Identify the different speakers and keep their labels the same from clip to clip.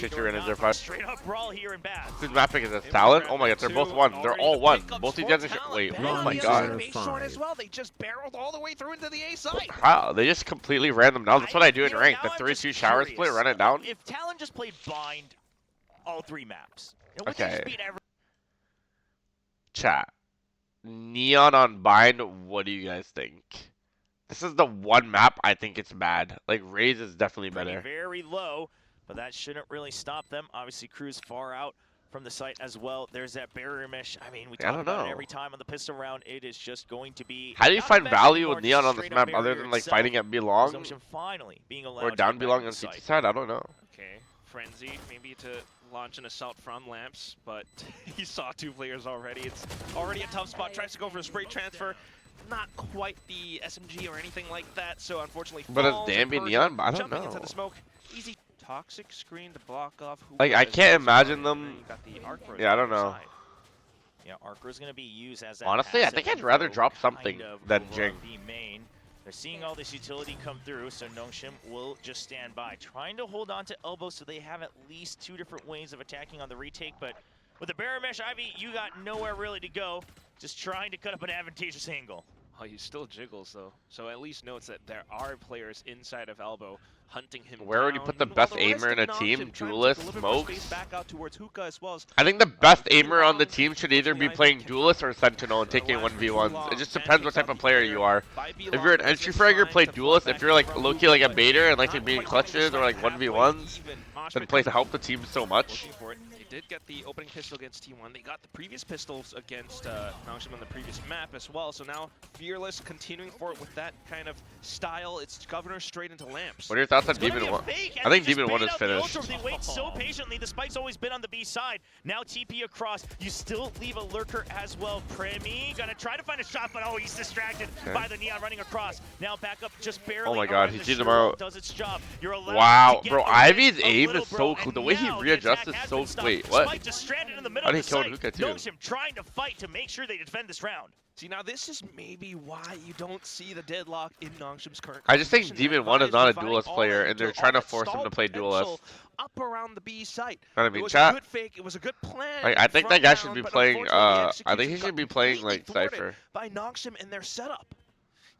Speaker 1: Picture in their fight.
Speaker 2: Straight up brawl here in Bath.
Speaker 1: Who's mapping is this? Talon? Oh my god, they're both one. They're all one. Both these guys are. Wait, oh my god.
Speaker 3: As well. They just barreled all the way through into the A side.
Speaker 1: Wow, they just completely ran them down. That's what I do in ranked. The 3-2 shower split, run it down.
Speaker 2: If Talon just played bind all 3 maps,
Speaker 1: okay. Chat. Neon on bind, what do you guys think? This is the one map I think it's bad. Like, Raze is definitely better.
Speaker 2: Very low, but that shouldn't really stop them. Obviously, Cruz far out from the site as well. There's that barrier mesh. I mean, we talk about it every time on the pistol round. It is just going to be.
Speaker 1: How do you find value with Neon on this map other than like fighting at B long?
Speaker 2: Finally being allowed
Speaker 1: or down B long on CT side? I don't know.
Speaker 3: Okay, Frenzy maybe to launch an assault from Lamps, but he saw 2 players already. It's already a tough spot. Tries to go for a spray transfer. Not quite the SMG or anything like that, so unfortunately.
Speaker 1: But it's Dambi Neon, but I don't know.
Speaker 3: Into the smoke. Easy toxic screen to block off.
Speaker 1: Like, I can't imagine them. Yeah, I don't know.
Speaker 2: Yeah, Archer's gonna be used as.
Speaker 1: Honestly, I think I'd rather drop something than Jing.
Speaker 2: They're seeing all this utility come through, so Nongshim will just stand by, trying to hold on to elbow so they have at least 2 different ways of attacking on the retake. But with the barrier mesh, Ivy, you got nowhere really to go. Just trying to cut up an advantageous angle.
Speaker 3: Oh, he still jiggles though, so at least notes that there are players inside of elbow hunting him.
Speaker 1: Where would you put the best aimer in a team? Duelist, Smokes?
Speaker 3: Back out towards Hookah as well as,
Speaker 1: I think the best aimer on the team should either be playing Duelist or Sentinel and taking 1v1s. It just depends what type of player you are. If you're an entry fragger, play Duelist. If you're like low-key like a baiter and like to be in clutches or like 1v1s, then play to help the team so much.
Speaker 3: They did get the opening pistol against T1. They got the previous pistols against Nongshim on the previous map as well. So now Fearless continuing forward with that kind of style. It's Governor straight into Lamps.
Speaker 1: What are your thoughts on Demon 1? I think Demon 1 is finished.
Speaker 2: They wait so patiently. The spike's always been on the B side. Now TP across. You still leave a lurker as well. Premi gonna try to find a shot, but oh, he's distracted by the Neon running across. Now back up just barely.
Speaker 1: Oh my god, he sees him out.
Speaker 2: Does its job. You're allowed
Speaker 1: wow, bro, Ivy's aim is so cool. The way he readjusts is so wait, what?
Speaker 2: Spike just stranded in the middle
Speaker 1: How
Speaker 2: of
Speaker 1: did he
Speaker 2: the
Speaker 1: kill
Speaker 2: site.
Speaker 1: Hookah too?
Speaker 2: Nongshim trying to fight to make sure they defend this round.
Speaker 3: See, now this is maybe why you don't see the deadlock in Nongshim's current.
Speaker 1: I just think Demon 1 is not a Duelist player, and they're trying to force him to play Duelist.
Speaker 3: Up around the B site.
Speaker 1: I mean,
Speaker 3: it was
Speaker 1: chat.
Speaker 3: a good fake. It was a good plan.
Speaker 1: Like, I think that guy should be playing. I think he should be playing like Cypher.
Speaker 3: By Nongshim in their setup.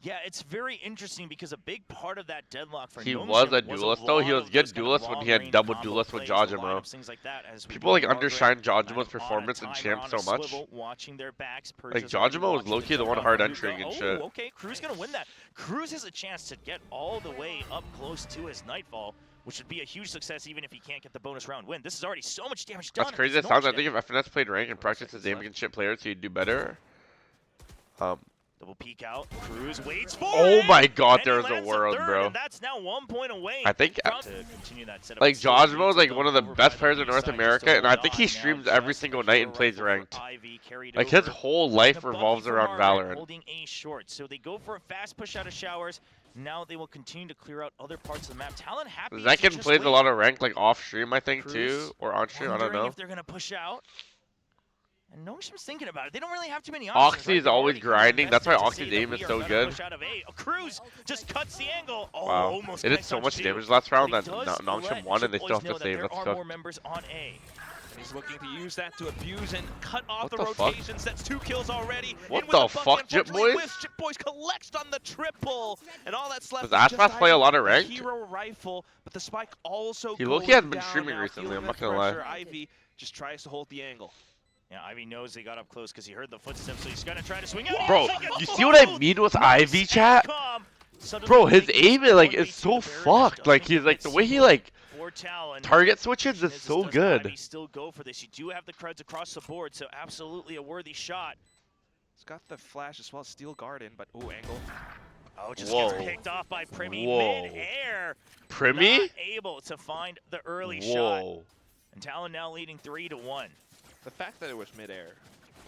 Speaker 2: Yeah, it's very interesting because a big part of that deadlock for
Speaker 1: he
Speaker 2: Nongshim
Speaker 1: was a Duelist though. He was good Duelist when he had double Duelist with Jawjimo. People like undershine Jawjimo's performance in Champ so much. Like Jawjimo was low-key the one hard entering and shit.
Speaker 2: Okay, Cruz gonna win that. Cruz has a chance to get all the way up close to his Nightfall, which would be a huge success even if he can't get the bonus round win. This is already so much damage done.
Speaker 1: That's crazy. That sounds. I think if FNS played rank and practiced his aim against shit players, he'd do better.
Speaker 2: Double peek out. Cruz waits for
Speaker 1: Oh my god,
Speaker 2: and
Speaker 1: there's a world, bro.
Speaker 2: And that's now 1 point away.
Speaker 1: I think
Speaker 2: to continue that setup.
Speaker 1: like Jawjimo is like one of the best players in North America, and I think he streams every single night and plays ranked. Like his whole life revolves around Valorant.
Speaker 2: Holding A short, so they go for a fast push out of showers. Now they will continue to clear out other parts of the map. Talon happy.
Speaker 1: Zekin plays a lot of ranked like off stream, I think too, or on stream. I don't know.
Speaker 2: If they're gonna push out. And Nongshim's thinking about it. They don't really have too many options.
Speaker 1: Oxy is always grinding. That's why Oxy's aim is so good.
Speaker 2: Cruz just cuts the angle. Oh,
Speaker 1: wow.
Speaker 2: Almost
Speaker 1: it did so much damage last round that Nongshim won and they still have to save. That's
Speaker 2: more members on A.
Speaker 3: He's looking to use that to abuse and cut off the rotations. That's 2 kills already.
Speaker 1: What the fuck, Jip Boys?
Speaker 3: Jip Boys collects on the triple, and all that's left.
Speaker 1: Does Ashpath play a lot of ranked?
Speaker 3: Hero rifle, but the spike also.
Speaker 1: He low-key hasn't been streaming recently. I'm not gonna lie.
Speaker 3: Ivy just tries to hold the angle.
Speaker 2: Yeah, Ivy knows they got up close because he heard the footsteps, so he's gonna try to swing out.
Speaker 1: Bro, you see what I mean with Ivy, chat? Bro, his aim is so fucked. Like he's like the way he like target switches is so good.
Speaker 2: Ivy still go for this. You do have the creds across the board, so absolutely a worthy shot.
Speaker 3: He's got the flash as well, Steel Garden, but angle.
Speaker 2: Oh, just gets picked off by Premi mid-air.
Speaker 1: Premi?
Speaker 2: Not able to find the early shot. And Talon now leading 3-1.
Speaker 3: The fact that it was midair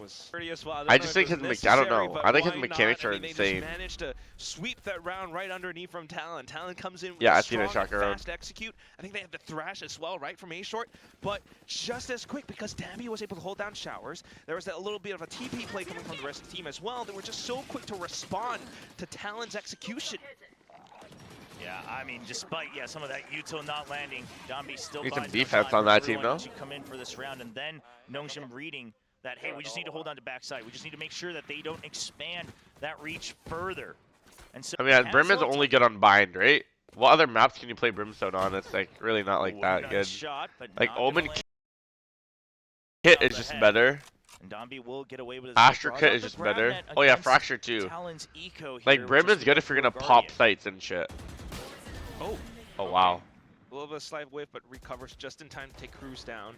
Speaker 3: was pretty as well.
Speaker 1: I just think his I don't know. I think his mechanics are insane.
Speaker 3: They just managed to sweep that round right underneath from Talon. Talon comes in with
Speaker 1: a
Speaker 3: strong,
Speaker 1: shocker
Speaker 3: fast execute. I think they have the thrash as well, right, from A short, but just as quick because Dambi was able to hold down showers. There was that little bit of a TP play coming from the rest of the team as well. They were just so quick to respond to Talon's execution.
Speaker 2: Yeah, Yeah, I mean, despite some of that util not landing, Domby still
Speaker 1: Need some
Speaker 2: buys no
Speaker 1: defense
Speaker 2: time
Speaker 1: on
Speaker 2: for
Speaker 1: that team,
Speaker 2: everyone
Speaker 1: though.
Speaker 2: to come in for this round, and then Nongshim reading that, hey, we just need to hold on to backside. We just need to make sure that they don't expand that reach further. And so
Speaker 1: I mean, Brim is only good on bind, right? What other maps can you play Brimstone on? It's like really not like that good.
Speaker 2: Shot, but
Speaker 1: Like
Speaker 2: not
Speaker 1: Omen
Speaker 2: gonna
Speaker 1: Kit
Speaker 2: land
Speaker 1: is just
Speaker 2: ahead.
Speaker 1: better.
Speaker 2: And Domby will get away with his
Speaker 1: Astra
Speaker 2: draws
Speaker 1: Kit
Speaker 2: off
Speaker 1: is
Speaker 2: the
Speaker 1: just
Speaker 2: grab
Speaker 1: better.
Speaker 2: net
Speaker 1: Oh yeah,
Speaker 2: against
Speaker 1: Fracture too.
Speaker 2: Talon's eco
Speaker 1: Like
Speaker 2: here,
Speaker 1: Brim
Speaker 2: just
Speaker 1: is good
Speaker 2: with
Speaker 1: if you're gonna
Speaker 2: Guardian.
Speaker 1: pop sites and shit.
Speaker 3: Oh,
Speaker 1: Oh wow.
Speaker 3: a little bit of slide whiff, but recovers just in time to take Cruz down.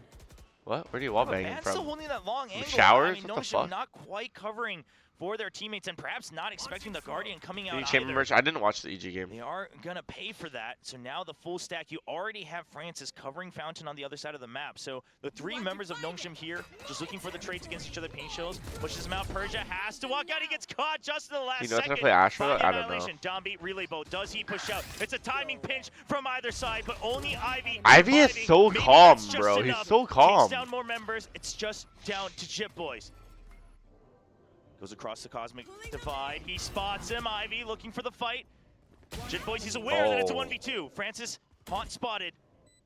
Speaker 1: What? Where do you
Speaker 2: But
Speaker 1: wallbang
Speaker 2: Van's
Speaker 1: from?
Speaker 2: still holding that long angle.
Speaker 1: Showers?
Speaker 2: I mean,
Speaker 1: What the
Speaker 2: Nongshim
Speaker 1: fuck?
Speaker 2: not quite covering for their teammates, and perhaps not expecting the Guardian coming out
Speaker 1: EG Chamber
Speaker 2: either.
Speaker 1: merch? I didn't watch the EG game.
Speaker 2: They are gonna pay for that. So now the full stack, you already have Francis covering Fountain on the other side of the map. So the three members of Nongshim here, just looking for the trades against each other. Pain Shills pushes him out. Persia has to walk out. He gets caught just in the last
Speaker 1: He knows how
Speaker 2: second.
Speaker 1: to play Ashra?
Speaker 2: By the
Speaker 1: I don't know.
Speaker 2: annihilation. Domby relay bow. Does he push out? It's a timing pinch from either side, but only Ivy.
Speaker 1: Ivy is
Speaker 2: surviving.
Speaker 1: so
Speaker 2: Maybe
Speaker 1: calm,
Speaker 2: that's just
Speaker 1: bro. He's
Speaker 2: enough.
Speaker 1: so calm.
Speaker 2: Takes down more members. It's just down to Jip Boys. Goes across the Cosmic Divide. He spots him. Ivy looking for the fight. Jit Boys, he's aware that it's a 1v2. Francis, haunt spotted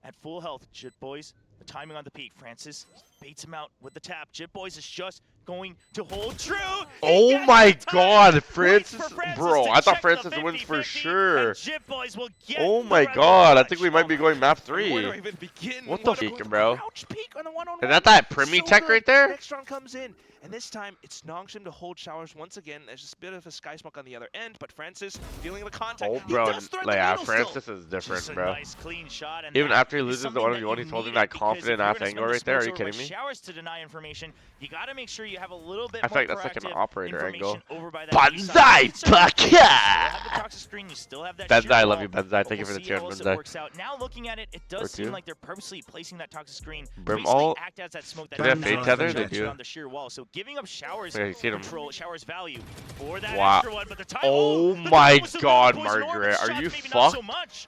Speaker 2: at full health. Jit Boys, the timing on the peak. Francis baits him out with the tap. Jit Boys is just going to hold true.
Speaker 1: Oh my god,
Speaker 2: Waits
Speaker 1: Francis.
Speaker 2: for Francis
Speaker 1: Bro,
Speaker 2: to
Speaker 1: I thought
Speaker 2: check the
Speaker 1: Francis wins for
Speaker 2: 50-50,
Speaker 1: sure.
Speaker 2: and Jit Boys will get
Speaker 1: Oh
Speaker 2: the
Speaker 1: my
Speaker 2: red
Speaker 1: god, I
Speaker 2: touch.
Speaker 1: think we might be going map
Speaker 3: Where do I
Speaker 1: 3.
Speaker 3: even begin?
Speaker 1: What the
Speaker 3: Going
Speaker 1: fuck,
Speaker 3: to
Speaker 1: bro?
Speaker 3: crouch peek on the one-on-one.
Speaker 1: Is that Primi
Speaker 3: So
Speaker 1: tech
Speaker 3: good.
Speaker 1: right there?
Speaker 3: Next round comes in, and this time it's Nongshim to hold showers once again. There's just a bit of a sky smoke on the other end, but Francis feeling the contact.
Speaker 1: Oh,
Speaker 3: He
Speaker 1: bro,
Speaker 3: does thread the
Speaker 1: yeah,
Speaker 3: needle still.
Speaker 1: Francis is different,
Speaker 2: Just a
Speaker 1: bro.
Speaker 2: nice clean shot, and
Speaker 1: Even
Speaker 2: that
Speaker 1: after he
Speaker 2: is
Speaker 1: loses the
Speaker 2: something
Speaker 1: 1v1,
Speaker 2: that
Speaker 1: he's
Speaker 2: you
Speaker 1: holding
Speaker 2: needed,
Speaker 1: that
Speaker 2: because
Speaker 1: confident
Speaker 2: if you're
Speaker 1: ass
Speaker 2: gonna
Speaker 1: angle
Speaker 2: spend the
Speaker 1: right there. Are you
Speaker 2: smokes over
Speaker 1: kidding
Speaker 2: by
Speaker 1: me?
Speaker 2: Showers to deny information, you gotta make sure you have a little bit
Speaker 1: I
Speaker 2: more
Speaker 1: feel like that's like an
Speaker 2: proactive
Speaker 1: operator angle.
Speaker 2: information over by that B side.
Speaker 1: Banzai,
Speaker 2: You still have
Speaker 1: Baka!
Speaker 2: the toxic screen, you still have that
Speaker 1: Benzai,
Speaker 2: sheer
Speaker 1: I love
Speaker 2: wall,
Speaker 1: you, Benzai.
Speaker 2: but
Speaker 1: Thank you for
Speaker 2: we'll
Speaker 1: the
Speaker 2: see
Speaker 1: tier,
Speaker 2: how else it
Speaker 1: Benzai.
Speaker 2: works out. Now looking at it, it
Speaker 1: Or
Speaker 2: does seem
Speaker 1: two.
Speaker 2: like they're purposely placing that toxic screen to
Speaker 1: Brim
Speaker 2: basically
Speaker 1: ult?
Speaker 2: act as that smoke that
Speaker 1: Do they have
Speaker 2: doesn't
Speaker 1: fade tether? They
Speaker 2: protection
Speaker 1: do.
Speaker 2: on the sheer wall. So giving up Showers
Speaker 1: Yeah, you see them.
Speaker 2: control, Showers value for that
Speaker 1: Wow.
Speaker 2: extra one, but the time.
Speaker 1: Oh
Speaker 2: the
Speaker 1: my
Speaker 2: time was a
Speaker 1: god,
Speaker 2: little poison orb,
Speaker 1: Margaret.
Speaker 2: and
Speaker 1: Are
Speaker 2: shots
Speaker 1: you
Speaker 2: maybe not so
Speaker 1: fucked?
Speaker 2: much.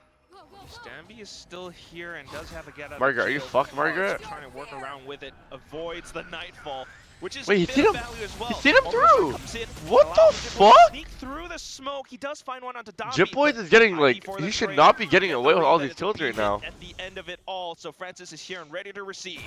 Speaker 3: Stamby is still here and does have a get out.
Speaker 1: Margaret, are you
Speaker 3: shield.
Speaker 1: fucked, Margaret?
Speaker 3: Trying to work around with it, avoids the nightfall, which is
Speaker 1: Wait, you
Speaker 3: bit
Speaker 1: see
Speaker 3: of
Speaker 1: him-
Speaker 3: value as well.
Speaker 1: you see him
Speaker 3: Overshot
Speaker 1: through?
Speaker 3: comes in,
Speaker 1: What the
Speaker 3: allows Jip Boys to
Speaker 1: fuck?
Speaker 3: Sneak through the smoke. He does find one onto Domby.
Speaker 1: Jip Boys
Speaker 3: but
Speaker 1: is getting
Speaker 3: Ivy
Speaker 1: like,
Speaker 3: for the
Speaker 1: he should
Speaker 3: trade.
Speaker 1: not be getting
Speaker 3: Get the
Speaker 1: away with
Speaker 3: read
Speaker 1: all
Speaker 3: that
Speaker 1: these
Speaker 3: it's a
Speaker 1: kills right
Speaker 3: B
Speaker 1: now.
Speaker 3: hit at the end of it all. So Francis is here and ready to receive.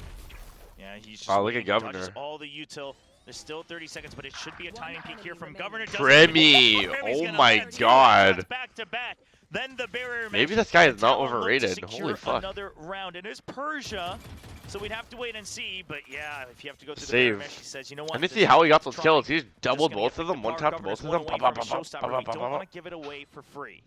Speaker 2: Yeah, he's just
Speaker 1: Wow, look
Speaker 2: waiting.
Speaker 1: at
Speaker 2: He dodges
Speaker 1: Governor.
Speaker 2: all the util. There's still 30 seconds, but it should be a timing peak here from Governor.
Speaker 1: Premi, oh my god.
Speaker 2: Back to back. Then the barrier.
Speaker 1: Maybe
Speaker 2: match,
Speaker 1: this guy
Speaker 2: and
Speaker 1: is not
Speaker 2: Talon look to
Speaker 1: overrated.
Speaker 2: secure
Speaker 1: Holy fuck.
Speaker 2: Another round. It is Persia, so we'd have to wait and see. But yeah, if you have to go through the
Speaker 1: Save.
Speaker 2: barrier mesh, he says, you know what?
Speaker 1: Let me
Speaker 2: this
Speaker 1: see
Speaker 2: is
Speaker 1: how he got those
Speaker 2: trying.
Speaker 1: kills. He's
Speaker 2: Just
Speaker 1: doubled
Speaker 2: gonna
Speaker 1: both
Speaker 2: get
Speaker 1: of them,
Speaker 2: the
Speaker 1: one
Speaker 2: power.
Speaker 1: tapped
Speaker 2: Governor's
Speaker 1: both of
Speaker 2: one
Speaker 1: them.
Speaker 2: away
Speaker 1: Pop,
Speaker 2: from a
Speaker 1: pop,
Speaker 2: showstopper.
Speaker 1: pop,
Speaker 2: We
Speaker 1: pop,
Speaker 2: don't
Speaker 1: pop,
Speaker 2: want
Speaker 1: pop.
Speaker 2: to give it away for free.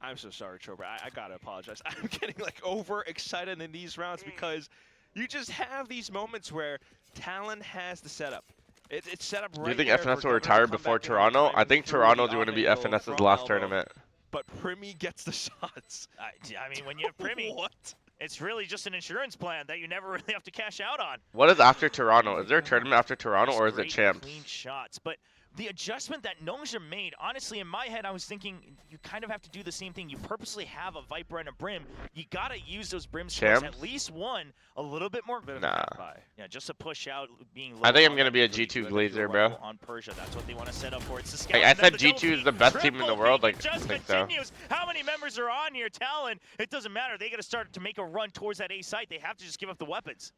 Speaker 3: I'm so sorry, Trober. I gotta apologize. I'm getting like overexcited in these rounds because you just have these moments where Talon has the setup. It's set up right.
Speaker 1: Do you think
Speaker 3: there
Speaker 1: FNS
Speaker 3: for
Speaker 1: will
Speaker 3: Governor
Speaker 1: retire
Speaker 3: to come
Speaker 1: before
Speaker 3: back in and
Speaker 1: Toronto?
Speaker 3: time
Speaker 1: I think
Speaker 3: through
Speaker 1: Toronto's
Speaker 3: the
Speaker 1: going to be
Speaker 3: off angle
Speaker 1: FNS's
Speaker 3: from
Speaker 1: last
Speaker 3: elbow.
Speaker 1: tournament.
Speaker 3: But Primi gets the shots.
Speaker 2: I mean, when you have Primi,
Speaker 3: What?
Speaker 2: it's really just an insurance plan that you never really have to cash out on.
Speaker 1: What is after Toronto? Is there a tournament after Toronto
Speaker 2: Just
Speaker 1: or is it
Speaker 2: great,
Speaker 1: champs?
Speaker 2: Clean shots, but the adjustment that Nongshim made, honestly, in my head, I was thinking you kind of have to do the same thing. You purposely have a Viper and a Brim. You gotta use those Brim skills,
Speaker 1: Champs?
Speaker 2: at least one, a little bit more.
Speaker 1: Nah.
Speaker 2: Yeah, just to push out, being.
Speaker 1: I think
Speaker 2: low
Speaker 1: I'm
Speaker 2: on
Speaker 1: gonna
Speaker 2: that
Speaker 1: be a
Speaker 2: ability
Speaker 1: G2
Speaker 2: to
Speaker 1: Glazer,
Speaker 2: do a
Speaker 1: bro.
Speaker 2: rifle on Persia. That's what they want to set up for. It's the scout.
Speaker 1: Like, I
Speaker 2: and then
Speaker 1: said
Speaker 2: the
Speaker 1: G2
Speaker 2: double
Speaker 1: is the
Speaker 2: peek,
Speaker 1: best team in the
Speaker 2: triple
Speaker 1: world,
Speaker 2: peek,
Speaker 1: like,
Speaker 2: it just
Speaker 1: I think so.
Speaker 2: continues. How many members are on here? Talon. It doesn't matter. They gotta start to make a run towards that A site. They have to just give up the weapons.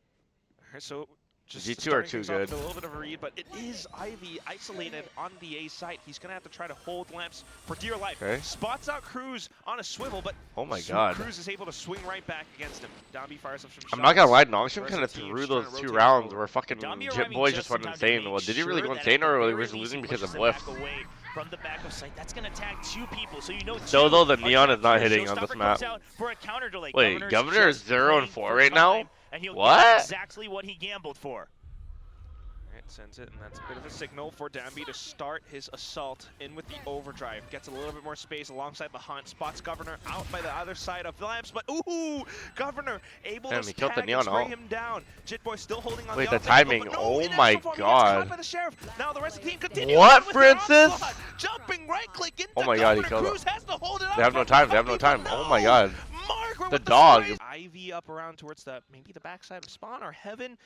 Speaker 3: Alright, so just
Speaker 1: G2 are
Speaker 3: starting
Speaker 1: too
Speaker 3: things off
Speaker 1: good.
Speaker 3: with A little bit of a read, but it is Ivy isolated on the A site. He's gonna have to try to hold lamps for dear life.
Speaker 1: Okay.
Speaker 3: Spots out Cruz on a swivel, but
Speaker 1: Oh my god.
Speaker 3: Cruz is able to swing right back against him. Domby fires up some shots.
Speaker 1: I'm not gonna lie,
Speaker 3: The
Speaker 1: Nongshim
Speaker 3: rest
Speaker 1: kind of
Speaker 3: the team's
Speaker 1: threw
Speaker 3: trying
Speaker 1: those
Speaker 3: to
Speaker 1: 2
Speaker 3: rotate
Speaker 1: rounds
Speaker 3: forward.
Speaker 1: where fucking
Speaker 2: Domby
Speaker 1: Jip
Speaker 2: arriving
Speaker 1: Boy
Speaker 2: just
Speaker 1: just
Speaker 2: in
Speaker 1: went
Speaker 2: time to
Speaker 1: insane.
Speaker 2: make
Speaker 1: Well, did he really
Speaker 2: sure
Speaker 1: go
Speaker 2: that
Speaker 1: insane
Speaker 2: at
Speaker 1: or
Speaker 2: the
Speaker 1: was he
Speaker 2: very
Speaker 1: just
Speaker 2: least
Speaker 1: losing
Speaker 2: he
Speaker 1: because of
Speaker 2: pushes them
Speaker 1: whiffs?
Speaker 2: back away from the back of site. That's gonna tag 2 people, so you know.
Speaker 1: Still though, the
Speaker 2: two are
Speaker 1: Neon is not
Speaker 2: trapped here.
Speaker 1: hitting on this
Speaker 2: Showstopper
Speaker 1: map.
Speaker 2: comes out for a counter delay.
Speaker 1: Wait,
Speaker 2: Governor's
Speaker 1: Governor is
Speaker 2: just
Speaker 1: 0 and
Speaker 2: playing
Speaker 1: 4
Speaker 2: for
Speaker 1: right now?
Speaker 2: time, and he'll
Speaker 1: What?
Speaker 2: get exactly what he gambled for.
Speaker 3: Alright, sends it, and that's a bit of a signal for Domby to start his assault in with the overdrive. Gets a little bit more space alongside the hunt. Spots Governor out by the other side of the lamps, but ooh, Governor able
Speaker 1: Damn,
Speaker 3: to
Speaker 1: he killed the
Speaker 3: tag
Speaker 1: Neon
Speaker 3: and spray
Speaker 1: out.
Speaker 3: him down. Jitboy still holding on.
Speaker 1: Wait,
Speaker 3: the
Speaker 1: the
Speaker 3: offensive,
Speaker 1: timing.
Speaker 3: but no,
Speaker 1: Oh
Speaker 3: in
Speaker 1: my
Speaker 3: extra form, he gets
Speaker 1: god.
Speaker 3: caught by the sheriff. Now the rest of the team continue.
Speaker 1: What,
Speaker 3: with their
Speaker 1: Francis?
Speaker 3: onslaught. Jumping right click into
Speaker 1: Oh my god, he
Speaker 3: Governor.
Speaker 1: killed him.
Speaker 3: Cruz has to hold it up.
Speaker 1: They have no
Speaker 3: from
Speaker 1: time, they have no
Speaker 3: Domby,
Speaker 1: time.
Speaker 3: but
Speaker 1: Oh my
Speaker 3: no.
Speaker 1: god.
Speaker 3: Margaret
Speaker 1: The
Speaker 3: with
Speaker 1: dog.
Speaker 3: sprays. Ivy up around towards the maybe the backside of spawn or heaven.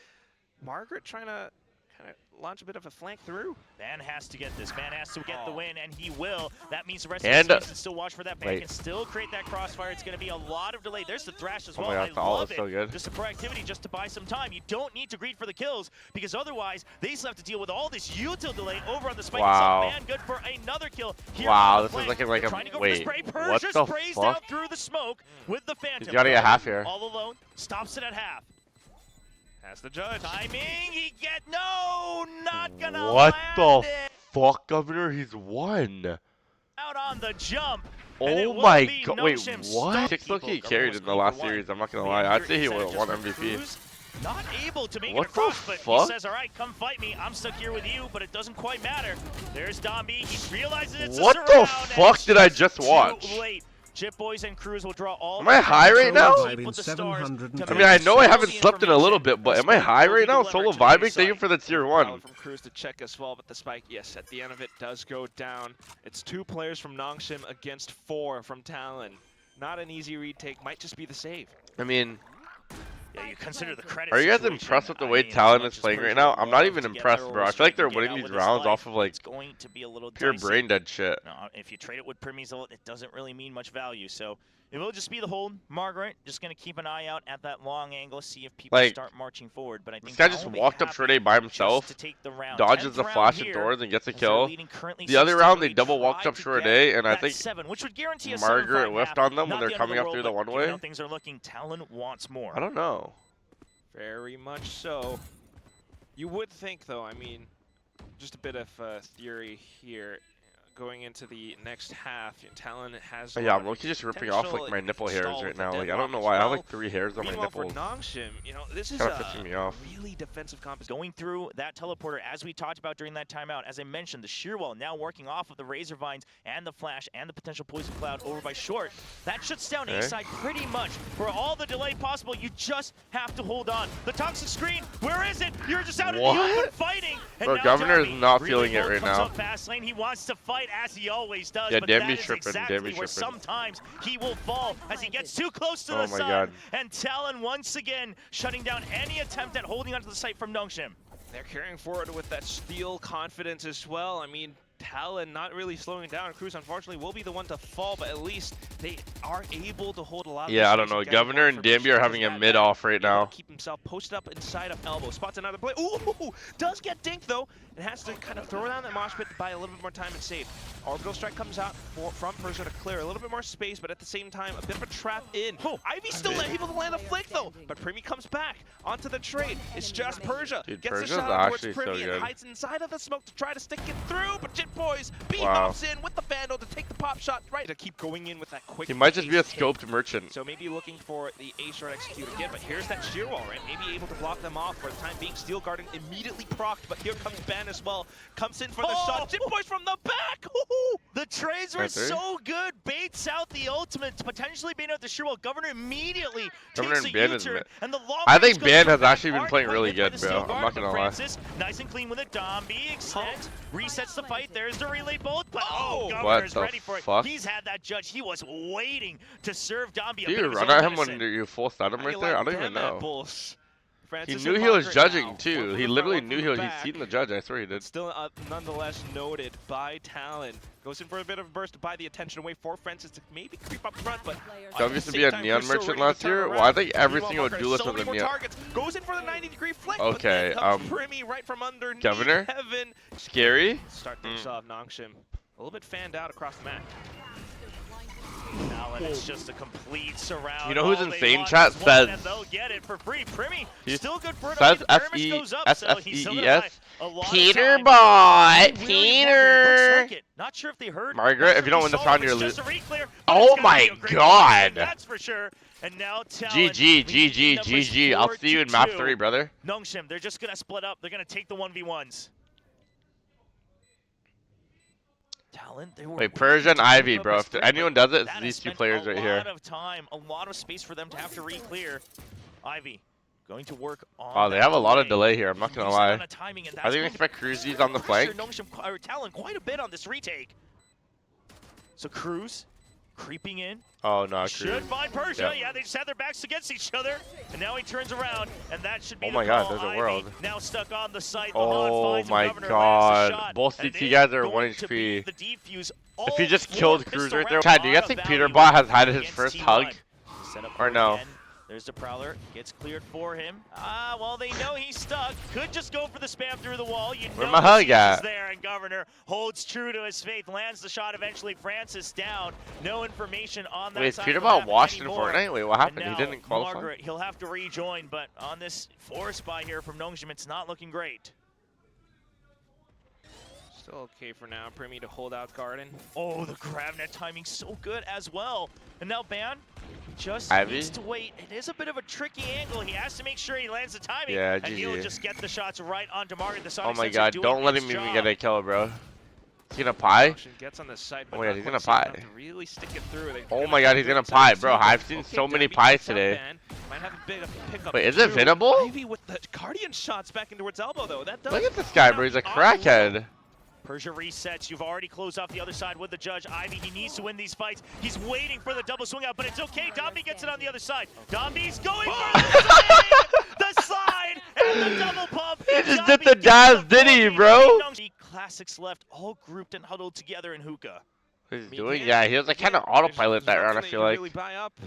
Speaker 3: Margaret trying to kind of launch a bit of a flank through.
Speaker 2: Van has to get this. Van has to get the win, and he will. That means the rest
Speaker 1: And,
Speaker 2: of the team can still watch for that. Van
Speaker 1: wait.
Speaker 2: can still create that crossfire. It's going to be a lot of delay. There's the thrash as
Speaker 1: Oh
Speaker 2: well.
Speaker 1: my God, the
Speaker 2: I
Speaker 1: ult
Speaker 2: love
Speaker 1: is
Speaker 2: it.
Speaker 1: so good.
Speaker 2: Just the proactivity, just to buy some time. You don't need to greed for the kills, because otherwise they still have to deal with all this util delay over on the spike
Speaker 1: Wow.
Speaker 2: itself. Van good for another kill. Here
Speaker 1: Wow,
Speaker 2: on the
Speaker 1: this is
Speaker 2: flank.
Speaker 1: like
Speaker 2: They're
Speaker 1: a
Speaker 2: trying to go
Speaker 1: wait.
Speaker 2: for the spray.
Speaker 1: What
Speaker 2: Persia
Speaker 1: the
Speaker 2: sprays
Speaker 1: fuck?
Speaker 2: out through the smoke with the Phantom.
Speaker 1: He's gotta get half here.
Speaker 2: All alone, stops it at half.
Speaker 3: Has the judge.
Speaker 2: Timing, he get no, not gonna
Speaker 1: What the
Speaker 2: land it.
Speaker 1: fuck, Governor? He's won.
Speaker 2: Out on the jump. And it
Speaker 1: Oh
Speaker 2: will
Speaker 1: my
Speaker 2: be
Speaker 1: god, wait,
Speaker 2: Nongshim
Speaker 1: what?
Speaker 2: stop.
Speaker 1: Six low-key
Speaker 2: People,
Speaker 1: carried in the last series, I'm not gonna lie. I'd say he would have won MVP.
Speaker 2: Cruz, not able to make
Speaker 1: What
Speaker 2: it across,
Speaker 1: the
Speaker 2: but he
Speaker 1: fuck?
Speaker 2: says, all right, come fight me. I'm stuck here with you, but it doesn't quite matter. There's Domby. He realizes it's
Speaker 1: What
Speaker 2: a
Speaker 1: the
Speaker 2: surround, and
Speaker 1: fuck
Speaker 2: it's
Speaker 1: did I just
Speaker 2: too
Speaker 1: watch?
Speaker 2: late. Chip Boys and Cruz will draw all.
Speaker 1: Am I high right now?
Speaker 2: With the stars to
Speaker 1: I mean, I know I
Speaker 2: make
Speaker 1: haven't
Speaker 2: the
Speaker 1: slept in a little
Speaker 2: information.
Speaker 1: bit, but am I high right now? Solo vibing? Thank you for the tier
Speaker 3: Valid
Speaker 1: 1.
Speaker 3: from Cruz to check as well, but the spike, yes, at the end of it does go down. It's 2 players from Nongshim against 4 from Talon. Not an easy retake, might just be the save.
Speaker 1: I mean,
Speaker 2: Yeah, you consider the credit.
Speaker 1: are you guys
Speaker 2: situation.
Speaker 1: impressed with the
Speaker 2: I
Speaker 1: way
Speaker 2: mean,
Speaker 1: Talon
Speaker 2: as much
Speaker 1: is
Speaker 2: as
Speaker 1: playing
Speaker 2: Persia
Speaker 1: right now? I'm not
Speaker 2: loves
Speaker 1: even
Speaker 2: to get
Speaker 1: impressed,
Speaker 2: that
Speaker 1: bro. I
Speaker 2: early
Speaker 1: feel like they're
Speaker 2: start,
Speaker 1: winning
Speaker 2: get out
Speaker 1: these
Speaker 2: with his
Speaker 1: rounds
Speaker 2: life.
Speaker 1: off of like
Speaker 2: It's going to be a little
Speaker 1: pure
Speaker 2: dicey.
Speaker 1: brain dead shit.
Speaker 2: No, if you trade it with Primy's ult, it doesn't really mean much value. So it will just be the hold. Margaret just going to keep an eye out at that long angle, see if people
Speaker 1: Like,
Speaker 2: start marching forward. But I think
Speaker 1: This guy just
Speaker 2: Talon will be
Speaker 1: walked up
Speaker 2: happy
Speaker 1: Shredder by
Speaker 2: just
Speaker 1: himself,
Speaker 2: to take the round.
Speaker 1: dodges
Speaker 2: 10th
Speaker 1: the
Speaker 2: round
Speaker 1: flash and
Speaker 2: here,
Speaker 1: doors and gets a
Speaker 2: as they're
Speaker 1: kill.
Speaker 2: leading currently
Speaker 1: The other round, they
Speaker 2: 6-3.
Speaker 1: double walked
Speaker 2: Try
Speaker 1: up
Speaker 2: to
Speaker 1: Shredder,
Speaker 2: get
Speaker 1: and I
Speaker 2: that
Speaker 1: think
Speaker 2: 7, which would guarantee a
Speaker 1: Margaret
Speaker 2: 7-5
Speaker 1: whiffed
Speaker 2: half.
Speaker 1: on them when
Speaker 2: Not
Speaker 1: they're
Speaker 2: the end of
Speaker 1: coming
Speaker 2: the
Speaker 1: up
Speaker 2: world,
Speaker 1: through the
Speaker 2: but given
Speaker 1: one-way.
Speaker 2: how things are looking, Talon wants more.
Speaker 1: I don't know.
Speaker 3: Very much so. You would think, though, I mean, just a bit of theory here. Going into the next half, Talon has.
Speaker 1: Yeah, I'm looking just ripping off like my nipple hairs right now. Like I don't know why I have like 3 hairs on my
Speaker 3: Meanwhile,
Speaker 1: nipples.
Speaker 3: for Nongshim, you know, this is
Speaker 1: Kind of pissing me off.
Speaker 3: really defensive composition.
Speaker 2: Going through that teleporter, as we talked about during that timeout, as I mentioned, the sheer wall now working off of the Razor Vines and the Flash and the potential Poison Cloud over by Short. That shuts down
Speaker 1: Okay.
Speaker 2: A-side pretty much. For all the delay possible, you just have to hold on. The toxic screen, where is it? You're just out in the
Speaker 1: What?
Speaker 2: open fighting. And
Speaker 1: Bro,
Speaker 2: now
Speaker 1: Governor is
Speaker 2: Darby
Speaker 1: not
Speaker 2: really
Speaker 1: feeling it
Speaker 2: comes
Speaker 1: right now.
Speaker 2: up fast lane. He wants to fight as he always does.
Speaker 1: Yeah,
Speaker 2: but
Speaker 1: Damn
Speaker 2: that
Speaker 1: be
Speaker 2: is
Speaker 1: tripping,
Speaker 2: exactly
Speaker 1: Damn be
Speaker 2: where
Speaker 1: tripping.
Speaker 2: sometimes he will fall as he gets too close to
Speaker 1: Oh
Speaker 2: the
Speaker 1: my
Speaker 2: sun.
Speaker 1: God.
Speaker 2: And Talon once again shutting down any attempt at holding onto the site from Nongshim.
Speaker 3: They're carrying forward with that steel confidence as well. I mean, Talon not really slowing down. Cruz, unfortunately, will be the one to fall, but at least they are able to hold a lot of
Speaker 1: Yeah, I
Speaker 3: this
Speaker 1: don't know.
Speaker 3: space and getting
Speaker 1: Governor
Speaker 3: more
Speaker 1: and
Speaker 3: information
Speaker 1: Danby are
Speaker 3: because
Speaker 1: having a
Speaker 3: that
Speaker 1: mid
Speaker 3: guy
Speaker 1: off right
Speaker 3: able
Speaker 1: now.
Speaker 3: to keep himself posted up inside of elbow. Spots another play. Ooh, does get dinked though. And has to kind of throw down that mosh pit to buy a little bit more time and save. Orbital Strike comes out from Persia to clear a little bit more space, but at the same time, a bit of a trap in. Oh, Ivy still able to land a flick though, but Primi comes back onto the trade. It's just Persia.
Speaker 1: Dude,
Speaker 3: Gets
Speaker 1: Persia's
Speaker 3: the shot towards
Speaker 1: actually so
Speaker 3: Primi and
Speaker 1: good.
Speaker 3: hides inside of the smoke to try to stick it through, but Jit Boys beam
Speaker 1: Wow.
Speaker 3: hops in with the Vandal to take the pop shot, right, to keep going in with that quick.
Speaker 1: He might just be a
Speaker 3: ace
Speaker 1: scoped
Speaker 3: take.
Speaker 1: merchant.
Speaker 3: So maybe looking for the A short execute again, but here's that sheer wall, right? Maybe able to block them off for the time being. Steel Garden immediately procced, but here comes Ben as well. Comes in for the shot. Jit Boys from the back!
Speaker 2: The trades were
Speaker 1: Right there.
Speaker 2: so good. Baits out the ultimate, potentially being out the sheer wall. Governor immediately
Speaker 1: Governor
Speaker 2: takes
Speaker 1: and
Speaker 2: a
Speaker 1: Ben is
Speaker 2: U-turn,
Speaker 1: mid.
Speaker 2: and the long
Speaker 1: I
Speaker 2: range
Speaker 1: think
Speaker 2: goes
Speaker 1: Ben
Speaker 2: to
Speaker 1: has
Speaker 2: back.
Speaker 1: actually been
Speaker 2: Aren't
Speaker 1: playing
Speaker 2: quite
Speaker 1: really
Speaker 2: hit by
Speaker 1: good,
Speaker 2: the
Speaker 1: bro.
Speaker 2: steel
Speaker 1: I'm
Speaker 2: guard,
Speaker 1: not gonna
Speaker 2: but
Speaker 1: lie.
Speaker 2: Francis, nice and clean with it. Domby extends, resets the fight. There's the relay bolt, but
Speaker 3: What
Speaker 2: Governor's
Speaker 1: the
Speaker 2: ready for it.
Speaker 1: fuck?
Speaker 2: He's had that judge. He was waiting to serve Domby a
Speaker 1: Do
Speaker 2: bit
Speaker 1: you
Speaker 2: of his
Speaker 1: run
Speaker 2: own
Speaker 1: at him
Speaker 2: medicine.
Speaker 1: when you full stun him
Speaker 3: How do
Speaker 1: right
Speaker 3: you
Speaker 1: there? I
Speaker 3: let
Speaker 1: don't even
Speaker 3: them at
Speaker 1: know.
Speaker 3: Bulls?
Speaker 1: He
Speaker 3: Francis
Speaker 1: knew
Speaker 3: and
Speaker 1: he was
Speaker 3: Margaret
Speaker 1: judging
Speaker 3: now.
Speaker 1: too.
Speaker 3: One
Speaker 1: He
Speaker 3: from the
Speaker 1: literally
Speaker 3: front,
Speaker 1: knew
Speaker 3: one
Speaker 1: he's
Speaker 3: from the back.
Speaker 1: seen the judge. I swear he did.
Speaker 3: Still nonetheless noted by Talon. Goes in for a bit of a burst to buy the attention away for Francis to maybe creep up front, but
Speaker 1: Dove used to be a neon merchant last year. Well, I think every single duelist was a neon.
Speaker 3: Targets. Goes in for the 90-degree flick.
Speaker 1: Okay,
Speaker 3: but then comes Primi right from underneath
Speaker 1: Governor?
Speaker 3: Heaven.
Speaker 1: Scary.
Speaker 3: Start things off. Nongshim a little bit fanned out across the map.
Speaker 2: Talon, it's just a complete surround.
Speaker 1: You know who's
Speaker 2: All they
Speaker 1: insane,
Speaker 2: want
Speaker 1: chat?
Speaker 2: is one,
Speaker 1: Says-
Speaker 2: and they'll get it for free. Primi,
Speaker 1: He
Speaker 2: still good for it.
Speaker 1: says
Speaker 2: The Pyramus goes up, so he's still gonna buy a lot of
Speaker 1: Peter
Speaker 2: time.
Speaker 1: boy,
Speaker 2: He really
Speaker 1: Peter.
Speaker 2: looks like it. Not sure if they heard.
Speaker 1: Margaret,
Speaker 2: Not sure
Speaker 1: if you don't
Speaker 2: they
Speaker 1: win this
Speaker 2: saw
Speaker 1: round,
Speaker 2: it.
Speaker 1: you're
Speaker 2: It's just
Speaker 1: losing.
Speaker 2: a reclear, but
Speaker 1: Oh
Speaker 2: it's gotta
Speaker 1: my
Speaker 2: be a great
Speaker 1: God.
Speaker 2: win, that's for sure. And now Talon
Speaker 1: GG,
Speaker 2: leads
Speaker 1: GG,
Speaker 2: numbers
Speaker 1: GG. I'll see you in map
Speaker 2: 4-2.
Speaker 1: 3, brother.
Speaker 2: Nongshim, they're just gonna split up. They're gonna take the 1v1s. Talon, they were
Speaker 1: Wait, Persia and
Speaker 2: waiting to
Speaker 1: Ivy,
Speaker 2: put
Speaker 1: bro.
Speaker 2: up a
Speaker 1: If
Speaker 2: sprint,
Speaker 1: anyone
Speaker 2: but
Speaker 1: does it, it's
Speaker 2: that
Speaker 1: these
Speaker 2: has
Speaker 1: two
Speaker 2: spent
Speaker 1: players right
Speaker 2: A
Speaker 1: here.
Speaker 2: lot of time, a lot of space for them to have to re-clear. Ivy going to work on.
Speaker 1: Oh, they
Speaker 2: that
Speaker 1: have a lot of delay here. I'm not gonna
Speaker 2: Use that
Speaker 1: lie.
Speaker 2: on a timing, and
Speaker 1: I
Speaker 2: that's
Speaker 1: think we
Speaker 2: going to
Speaker 1: expect Cruzies on the
Speaker 2: pressure
Speaker 1: flank.
Speaker 2: Nongshim, or Talon quite a bit on this retake. So Cruz creeping in.
Speaker 1: Oh no,
Speaker 2: Should find Persia.
Speaker 1: Yep.
Speaker 2: Yeah, they just had their backs against each other, and now he turns around, and that should be
Speaker 1: Oh
Speaker 2: the
Speaker 1: my God,
Speaker 2: call.
Speaker 1: there's a
Speaker 2: Ivy
Speaker 1: world.
Speaker 2: now stuck on the site.
Speaker 1: Oh
Speaker 2: finds him.
Speaker 1: my
Speaker 2: Governor lands the
Speaker 1: God,
Speaker 2: shot,
Speaker 1: both
Speaker 2: and
Speaker 1: CT
Speaker 2: it
Speaker 1: guys
Speaker 2: is
Speaker 1: are 1
Speaker 2: going to be
Speaker 1: HP.
Speaker 2: the defuse.
Speaker 1: If he just
Speaker 2: All
Speaker 1: killed
Speaker 2: four
Speaker 1: Cruz
Speaker 2: pistol
Speaker 1: right there,
Speaker 2: rounds
Speaker 1: Chad, do you guys
Speaker 2: on
Speaker 1: think
Speaker 2: Value
Speaker 1: Peterbot has had his
Speaker 2: against
Speaker 1: first
Speaker 2: T1.
Speaker 1: hug?
Speaker 2: Set up
Speaker 1: Or no?
Speaker 2: again. There's the Prowler, gets cleared for him. Well, they know he's stuck. Could just go for the spam through the wall. You
Speaker 1: Where
Speaker 2: know
Speaker 1: my
Speaker 2: the
Speaker 1: hug
Speaker 2: siege
Speaker 1: at?
Speaker 2: is there, and Governor holds true to his faith, lands the shot eventually. Francis down. No information on that
Speaker 1: Wait, is
Speaker 2: side of the
Speaker 1: Peterbot
Speaker 2: map
Speaker 1: washed in
Speaker 2: anymore.
Speaker 1: Fortnite? Wait, what happened?
Speaker 2: And
Speaker 1: He
Speaker 2: now,
Speaker 1: didn't qualify?
Speaker 2: Margaret, he'll have to rejoin, but on this forest buy here from Nongshim, it's not looking great.
Speaker 3: Still okay for now. Primi to hold out Garden.
Speaker 2: Oh, the grab net timing so good as well. And now Ban just
Speaker 1: Ivy?
Speaker 2: needs to wait. It is a bit of a tricky angle. He has to make sure he lands the timing.
Speaker 1: Yeah,
Speaker 2: and he'll
Speaker 1: GG.
Speaker 2: just get the shots right onto Margaret. The
Speaker 1: Oh
Speaker 2: Sonic
Speaker 1: my
Speaker 2: Sensor
Speaker 1: God,
Speaker 2: doing
Speaker 1: don't let
Speaker 2: its
Speaker 1: him even
Speaker 2: job.
Speaker 1: get a kill, bro. He's gonna pie?
Speaker 3: Nongshim gets on the side,
Speaker 1: Oh
Speaker 3: but
Speaker 1: my God,
Speaker 3: not
Speaker 1: he's
Speaker 3: quite
Speaker 1: gonna
Speaker 3: safe enough
Speaker 1: pie.
Speaker 3: to really stick it through.
Speaker 1: Oh my God, he's gonna pie, bro. I've seen so many pies today.
Speaker 3: Might have a big pickup.
Speaker 1: Wait, is it Venable?
Speaker 3: Ivy with the Guardian shots back in towards elbow though. That does.
Speaker 1: Look at this guy, bro. He's a crackhead.
Speaker 2: Persia resets. You've already closed off the other side with the judge. Ivy, he needs to win these fights. He's waiting for the double swing out, but it's okay. Dombi gets it on the other side. Dombi's going for the slide and the double pump.
Speaker 1: He just
Speaker 2: Dombi
Speaker 1: did the
Speaker 2: gets
Speaker 1: Daz
Speaker 2: the
Speaker 1: Diddy,
Speaker 2: 4-3
Speaker 1: bro.
Speaker 2: lead. Classics left, all grouped and huddled together in hookah.
Speaker 1: What he's doing? Yeah, he was like kind of autopilot that round, I feel like.
Speaker 3: Really buy up.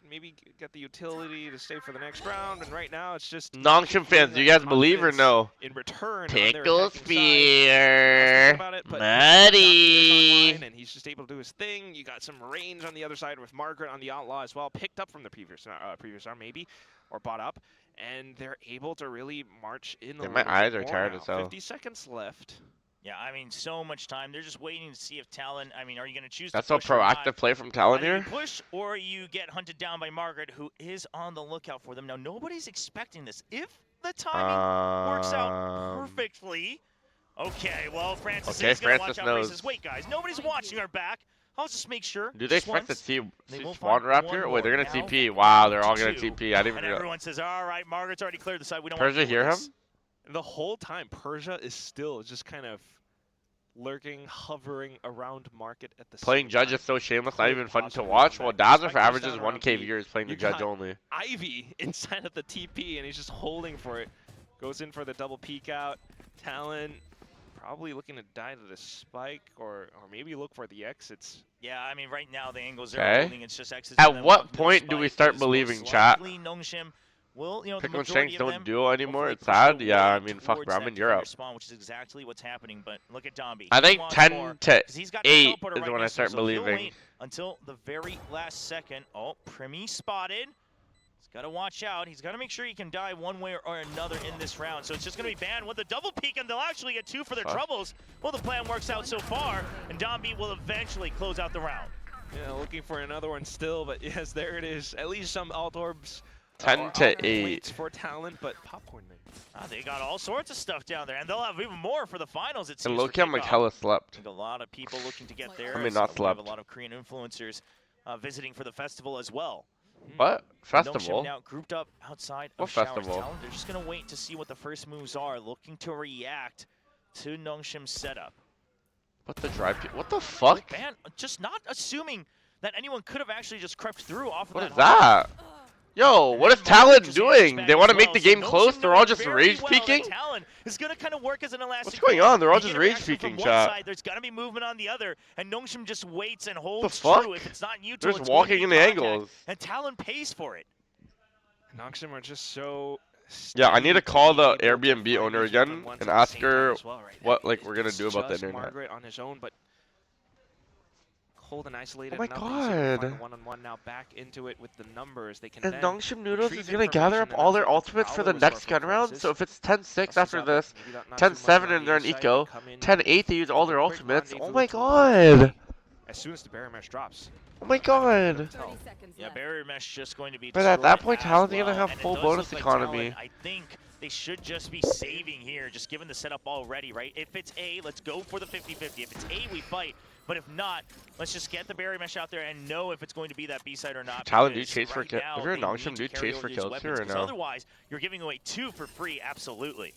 Speaker 3: Maybe get the utility to stay for the next round, and right now it's just
Speaker 1: Nongshim fans, do you guys believe or no?
Speaker 3: in return.
Speaker 1: Pickle Spear,
Speaker 3: Muddy,
Speaker 1: Muddy.
Speaker 3: and he's just able to do his thing. You got some range on the other side with Margaret on the Outlaw as well, picked up from the previous round maybe, or bought up, and they're able to really march in.
Speaker 1: Yeah, my eyes are tired as hell.
Speaker 3: 50 seconds left.
Speaker 2: Yeah, I mean, so much time. They're just waiting to see if Talon, I mean, are you going to choose
Speaker 1: That's
Speaker 2: to
Speaker 1: a
Speaker 2: push or not?
Speaker 1: proactive play from Talon
Speaker 2: Either you
Speaker 1: here.
Speaker 2: push or you get hunted down by Margaret, who is on the lookout for them. Now, nobody's expecting this. If the timing works out perfectly. Okay, well, Francis is going to watch out for races. Wait, guys, nobody's watching our back. I'll just make sure.
Speaker 1: Do they
Speaker 2: just
Speaker 1: expect to
Speaker 2: once.
Speaker 1: see
Speaker 2: They will
Speaker 1: Swan
Speaker 2: find
Speaker 1: Raptor?
Speaker 2: one
Speaker 1: Wait, they're
Speaker 2: more.
Speaker 1: gonna
Speaker 2: Now,
Speaker 1: TP. Wow, they're all
Speaker 2: to
Speaker 1: gonna
Speaker 2: two.
Speaker 1: TP. I didn't even
Speaker 2: And
Speaker 1: realize.
Speaker 2: everyone says, all right, Margaret's already cleared the side. We don't
Speaker 1: Persia
Speaker 2: want to
Speaker 1: hear him?
Speaker 2: this.
Speaker 3: The whole time, Persia is still just kind of lurking, hovering around Market at the
Speaker 1: Playing
Speaker 3: same
Speaker 1: Judge
Speaker 3: time.
Speaker 1: is so shameless, not
Speaker 3: Could
Speaker 1: even fun to
Speaker 3: possibly
Speaker 1: watch.
Speaker 3: come
Speaker 1: Well,
Speaker 3: back.
Speaker 1: Dazzler for
Speaker 3: Spike goes
Speaker 1: averages
Speaker 3: down around
Speaker 1: 1K
Speaker 3: B.
Speaker 1: viewers playing the
Speaker 3: You
Speaker 1: Judge
Speaker 3: got
Speaker 1: only.
Speaker 3: Ivy inside of the TP, and he's just holding for it. Goes in for the double peek out. Talon probably looking to die to the spike, or maybe look for the exits.
Speaker 2: Yeah, I mean, right now the angles are
Speaker 1: Okay.
Speaker 2: holding. It's just exits.
Speaker 1: At
Speaker 2: and then
Speaker 1: what
Speaker 2: walking to the
Speaker 1: point do we
Speaker 2: spike
Speaker 1: start
Speaker 2: is
Speaker 1: believing,
Speaker 2: most
Speaker 1: chat?
Speaker 2: likely Nongshim will, you know, the
Speaker 1: Pickle and
Speaker 2: majority
Speaker 1: Shanks
Speaker 2: of
Speaker 1: don't
Speaker 2: them
Speaker 1: duo anymore.
Speaker 2: hopefully
Speaker 1: It's
Speaker 2: push
Speaker 1: sad.
Speaker 2: their
Speaker 1: Yeah, I
Speaker 2: way
Speaker 1: mean, fuck
Speaker 2: towards
Speaker 1: bro, I'm
Speaker 2: that
Speaker 1: in Europe.
Speaker 2: spawn, which is exactly what's happening. But look at Dombi.
Speaker 1: I
Speaker 2: He
Speaker 1: think
Speaker 2: wants
Speaker 1: 10
Speaker 2: more,
Speaker 1: to
Speaker 2: 'cause he's got the
Speaker 1: 8
Speaker 2: teleporter
Speaker 1: is
Speaker 2: right
Speaker 1: when I
Speaker 2: next to him,
Speaker 1: start
Speaker 2: so he'll
Speaker 1: believing.
Speaker 2: wait until the very last second. Oh, Primi spotted. He's got to watch out. He's got to make sure he can die one way or another in this round. So it's just going to be banned with a double peek, and they'll actually get 2 for their troubles. Well, the plan works out so far, and Dombi will eventually close out the round.
Speaker 3: Yeah, looking for another one still, but yes, there it is. At least some alt orbs.
Speaker 1: 10 to 8.
Speaker 3: Waits for Talon, but popcorn there.
Speaker 2: They got all sorts of stuff down there, and they'll have even more for the finals, it seems.
Speaker 1: And
Speaker 2: for
Speaker 1: low-key, I'm like
Speaker 2: Kickoff.
Speaker 1: hella
Speaker 2: I
Speaker 1: slept.
Speaker 2: think a lot of people looking to get there.
Speaker 1: I mean,
Speaker 2: as
Speaker 1: not
Speaker 2: we have
Speaker 1: slept.
Speaker 2: a lot of Korean influencers visiting for the festival as well.
Speaker 1: What?
Speaker 2: Nongshim
Speaker 1: Festival?
Speaker 2: now grouped up outside
Speaker 1: What
Speaker 2: of Showers
Speaker 1: festival?
Speaker 2: Talon. They're just going to wait to see what the first moves are, looking to react to Nongshim's setup.
Speaker 1: What the drive? What the fuck?
Speaker 2: Man, just not assuming that anyone could have actually just crept through off of
Speaker 1: What
Speaker 2: that
Speaker 1: is that? Yo, what is
Speaker 2: And
Speaker 1: Talon
Speaker 2: Margaret just
Speaker 1: doing?
Speaker 2: hangs
Speaker 1: They
Speaker 2: back
Speaker 1: want to
Speaker 2: as
Speaker 1: make
Speaker 2: well,
Speaker 1: the
Speaker 2: so
Speaker 1: game
Speaker 2: Nongshim
Speaker 1: close? They're all
Speaker 2: knowing
Speaker 1: just
Speaker 2: very
Speaker 1: rage
Speaker 2: well that
Speaker 1: peeking?
Speaker 2: Talon is going to kind of work as an elastic
Speaker 1: What's going
Speaker 2: band.
Speaker 1: on? They're all
Speaker 2: You
Speaker 1: just
Speaker 2: get a
Speaker 1: rage
Speaker 2: reaction from
Speaker 1: peeking,
Speaker 2: one
Speaker 1: chat.
Speaker 2: side, there's going to be movement on the other, and Nongshim just waits and holds
Speaker 1: fuck?
Speaker 2: true. If it's not neutral,
Speaker 1: They're just
Speaker 2: it's going to
Speaker 1: walking
Speaker 2: be
Speaker 1: in the
Speaker 2: contact,
Speaker 1: angles.
Speaker 2: and Talon pays for it.
Speaker 3: Nongshim are just so.
Speaker 1: Yeah, I need to call the
Speaker 3: steady, able to
Speaker 1: Airbnb
Speaker 3: find
Speaker 1: owner
Speaker 3: each other
Speaker 1: again
Speaker 3: once
Speaker 1: and
Speaker 3: at the
Speaker 1: ask
Speaker 3: same
Speaker 1: her
Speaker 3: time as well, right?
Speaker 1: what
Speaker 3: And
Speaker 1: like we're gonna
Speaker 3: it's
Speaker 1: do about the
Speaker 3: just
Speaker 1: internet.
Speaker 3: Margaret on his own, but cold and isolated.
Speaker 1: Oh my
Speaker 3: enough that he's able to find
Speaker 1: God.
Speaker 3: a one-on-one now back into it with the numbers. They can
Speaker 1: And
Speaker 3: then
Speaker 1: Nongshim Noodles
Speaker 3: retrieve
Speaker 1: is gonna gather up
Speaker 3: information,
Speaker 1: all
Speaker 3: and
Speaker 1: their
Speaker 3: that's what
Speaker 1: ultimates for the
Speaker 3: Prowler was
Speaker 1: next
Speaker 3: for
Speaker 1: gun round.
Speaker 3: Francis.
Speaker 1: So if it's 10-6
Speaker 3: Busts
Speaker 1: after
Speaker 3: out,
Speaker 1: this,
Speaker 3: maybe not too much
Speaker 1: 10-7
Speaker 3: on
Speaker 1: and they're in
Speaker 3: either side,
Speaker 1: eco,
Speaker 3: come in,
Speaker 1: 10-8 they use all their
Speaker 3: quick
Speaker 1: ultimates. Oh
Speaker 3: rendezvous
Speaker 1: my
Speaker 3: to
Speaker 1: god!
Speaker 3: as soon as the barrier mesh drops.
Speaker 1: Oh my god!
Speaker 4: 30 seconds
Speaker 2: Yeah,
Speaker 4: left.
Speaker 2: barrier mesh just going to be
Speaker 1: But at that
Speaker 2: destroyed
Speaker 1: point,
Speaker 2: as
Speaker 1: Talon's gonna have
Speaker 2: and it
Speaker 1: full
Speaker 2: does
Speaker 1: bonus
Speaker 2: look like
Speaker 1: economy.
Speaker 2: Talon, I think they should just be saving here, just given the setup already, right? If it's A, let's go for the 50-50. If it's A, we fight. But if not, let's just get the barrier mesh out there and know if it's going to be that B side or not.
Speaker 1: Talon do
Speaker 2: because
Speaker 1: chase for
Speaker 2: right
Speaker 1: kills?
Speaker 2: now,
Speaker 1: Is there a
Speaker 2: they
Speaker 1: Nongshim
Speaker 2: need to
Speaker 1: do
Speaker 2: carry
Speaker 1: chase for
Speaker 2: over these
Speaker 1: kills
Speaker 2: weapons,
Speaker 1: here or
Speaker 2: 'cause
Speaker 1: no?
Speaker 2: Otherwise, you're giving away 2 for free, absolutely.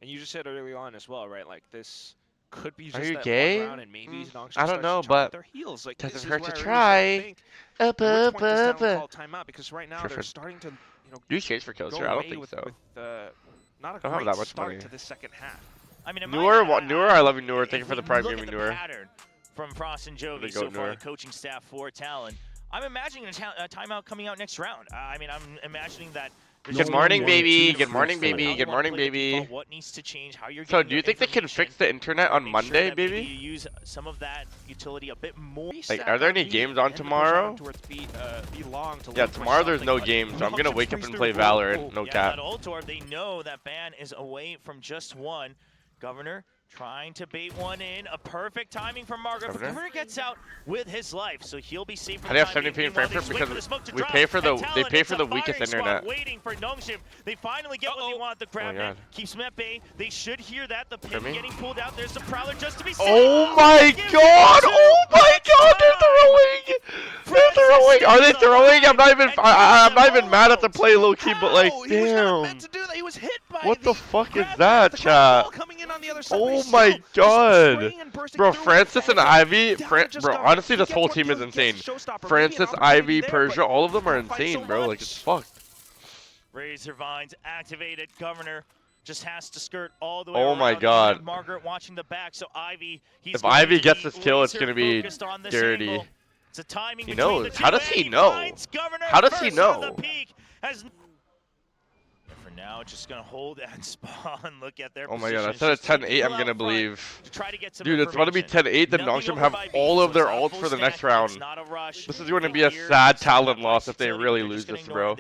Speaker 3: And you just said early on as well, right? Like this could be
Speaker 1: Are
Speaker 3: just
Speaker 1: you
Speaker 3: that
Speaker 1: gay?
Speaker 3: one round, and maybe Nongshim
Speaker 1: I don't
Speaker 3: starts
Speaker 1: know,
Speaker 3: to
Speaker 1: but
Speaker 3: their heels. Like,
Speaker 1: doesn't
Speaker 3: this is
Speaker 1: hurt to
Speaker 3: where I really
Speaker 1: try.
Speaker 3: start to think, at which point does Talon call timeout? Because right now
Speaker 1: Sure,
Speaker 3: they're
Speaker 1: sure.
Speaker 3: starting to,
Speaker 1: Do you chase for kills
Speaker 3: go
Speaker 1: here? I don't
Speaker 3: away
Speaker 1: think
Speaker 3: with,
Speaker 1: so.
Speaker 3: not a
Speaker 1: Don't have
Speaker 3: great
Speaker 1: that much
Speaker 3: start
Speaker 1: money.
Speaker 3: to this second half.
Speaker 2: I mean,
Speaker 1: Newer, I love you, Newer. Thank you for the prime
Speaker 2: look
Speaker 1: gaming,
Speaker 2: at the
Speaker 1: Newer.
Speaker 2: pattern from Frost and Jovi
Speaker 1: Goat
Speaker 2: so far,
Speaker 1: Newer.
Speaker 2: the coaching staff for Talon. I'm imagining a timeout coming out next round. I mean, I'm imagining that.
Speaker 1: Good morning, baby. Good morning, baby. Good morning, baby.
Speaker 2: What needs to change? How you're
Speaker 1: So, do you think they can fix the internet on Monday,
Speaker 2: You
Speaker 1: baby?
Speaker 2: use some of that utility a bit more.
Speaker 1: Like, are there any games on tomorrow? Yeah, tomorrow there's no games, so I'm gonna wake up and play Valorant. No cap.
Speaker 2: That Ultor, they know that ban is away from just one. Governor trying to bait one in. A perfect timing from Margaret. Governor gets out with his life, so he'll be safe.
Speaker 1: How do you have 70p in Frankfurt? Because we pay for the weakest internet.
Speaker 2: Waiting for Nongshim. They finally get what they want. The grab net keeps them at bay. They should hear that. The pin getting pulled out. There's the Prowler just to be safe.
Speaker 1: Oh my god! Oh my god! They're throwing! They're throwing! Are they throwing? I'm not even mad at the play, low key, but like, damn. What the fuck is that, chat? Oh my god! Bro, Francis and Ivy, bro, honestly, this whole team is insane. Francis, Ivy, Persia, all of them are insane, bro. Like, it's fucked.
Speaker 2: Razor Vines activated. Governor just has to skirt all the way
Speaker 1: Oh my
Speaker 2: around.
Speaker 1: god.
Speaker 2: Margaret watching the back, so Ivy,
Speaker 1: if Ivy gets this kill, it's gonna be dirty.
Speaker 2: It's a timing
Speaker 1: he knows. How does he know? How does he know? For now, just gonna hold that spawn. Look at their. Oh my god! I said it's 10-8. I'm gonna believe. Dude, it's
Speaker 2: going
Speaker 1: to be 10-8. Then Nongshim have all of their ults for the next round. This is going to be a sad Talon loss if they really lose this, bro.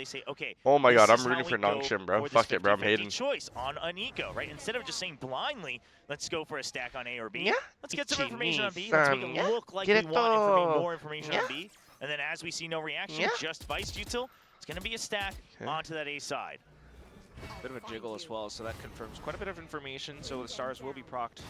Speaker 1: Oh my god, I'm rooting for Nongshim, bro. Fuck it, bro. I'm hating.
Speaker 2: Choice on an eco, right? Instead of just saying blindly, let's go for a stack on A or B.
Speaker 1: Yeah.
Speaker 2: Let's get some information on B. Let's make it look like we want more information on B. And then as we see no reaction, just Vice Util, it's going to be a stack onto that A side.
Speaker 3: Bit of a jiggle as well, so that confirms quite a bit of information. So the stars will be procced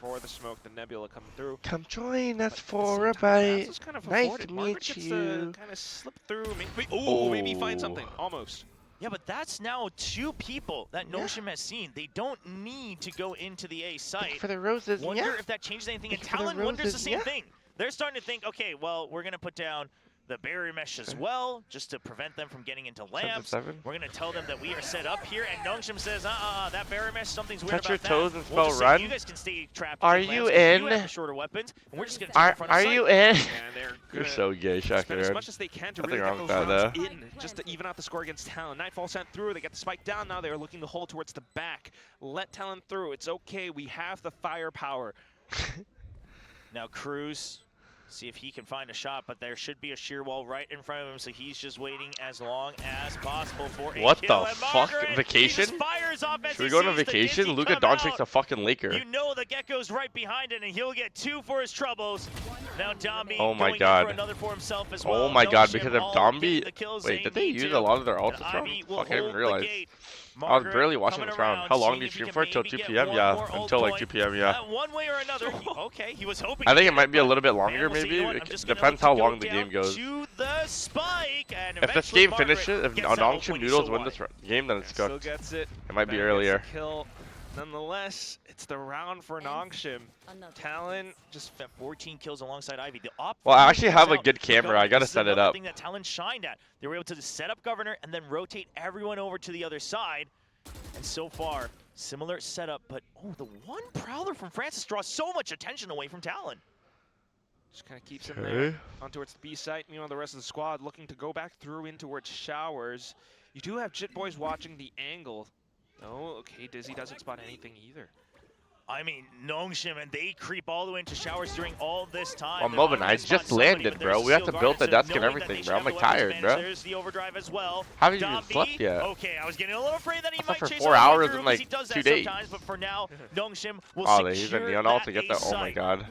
Speaker 3: for the smoke, the nebula coming through.
Speaker 1: Come join us for a bite.
Speaker 3: Kind of
Speaker 1: nice to meet you.
Speaker 3: Kind of slip through. Maybe find something. Almost.
Speaker 2: Yeah, but that's now two people that Nongshim has seen. They don't need to go into the A site.
Speaker 1: For the roses,
Speaker 2: Wonder if that changes anything. And Talon wonders the same thing. They're starting to think, okay, well, we're going to put down the barrier mesh as well, just to prevent them from getting into lamps. We're going to tell them that we are set up here, and Nongshim says, that barrier mesh, something's weird about that.
Speaker 1: Touch your toes and spell run.
Speaker 2: You guys can stay trapped.
Speaker 1: Are you in?
Speaker 2: You have the shorter weapons, and we're just going to take the front
Speaker 1: Are you in?
Speaker 3: You're
Speaker 1: so gay, Shaka.
Speaker 3: As much as they can to
Speaker 1: Nothing
Speaker 3: really
Speaker 1: wrong
Speaker 3: get
Speaker 1: with
Speaker 3: those
Speaker 1: that,
Speaker 3: rounds in, just to even out the score against Talon. Nightfall sent through. They get the spike down. Now they're looking to hold towards the back. Let Talon through. It's okay. We have the firepower.
Speaker 2: Now Cruz. See if he can find a shot, but there should be a sheer wall right in front of him, so he's just waiting as long as possible for a
Speaker 1: what
Speaker 2: kill.
Speaker 1: the fuck? Vacation? Should we go on a vacation? Luka Doncic's a fucking Laker.
Speaker 2: You know the Gecko's right behind it, and he'll get 2 for his troubles. Now Dombi going for another for himself as well.
Speaker 1: Oh my god, because of Dombi. Wait, did they use a lot of their ults this round? Fuck, I didn't even realize. I was barely watching this round. How long do you stream for? Till 2 p.m.? Yeah, until like 2 p.m. Yeah.
Speaker 2: One way or another. Okay, he was hoping.
Speaker 1: I think it might be a little bit longer, maybe. It depends how long the game goes. If this game finishes, if Nongshim Noodles win this game, then it's cooked. It might be earlier.
Speaker 3: Nonetheless, it's the round for Nongshim. Talon
Speaker 2: just 14 kills alongside Ivy.
Speaker 1: Well, I actually have a good camera. I gotta set it up.
Speaker 2: Thing that Talon shined at. They were able to set up Governor and then rotate everyone over to the other side. And so far, similar setup, but the one Prowler from Francis draws so much attention away from Talon.
Speaker 3: Just kind of keeps him there on towards the B site. Meanwhile, the rest of the squad looking to go back through in towards showers. You do have Jit Boys watching the angle. Oh, okay, Dizzy doesn't spot anything either.
Speaker 2: I mean, Nongshim, and they creep all the way into showers during all this time.
Speaker 1: Well, Melvin, I just landed, bro. We have to build the desk and everything, bro. I'm like tired, bro.
Speaker 2: There's the overdrive as well.
Speaker 1: Haven't even slept yet.
Speaker 2: Okay, I was getting a little afraid that he might
Speaker 1: for
Speaker 2: chase
Speaker 1: 4 hours in like 2 days.
Speaker 2: But for now, Nongshim will
Speaker 1: he's in Neon Alt to get that. Oh my god.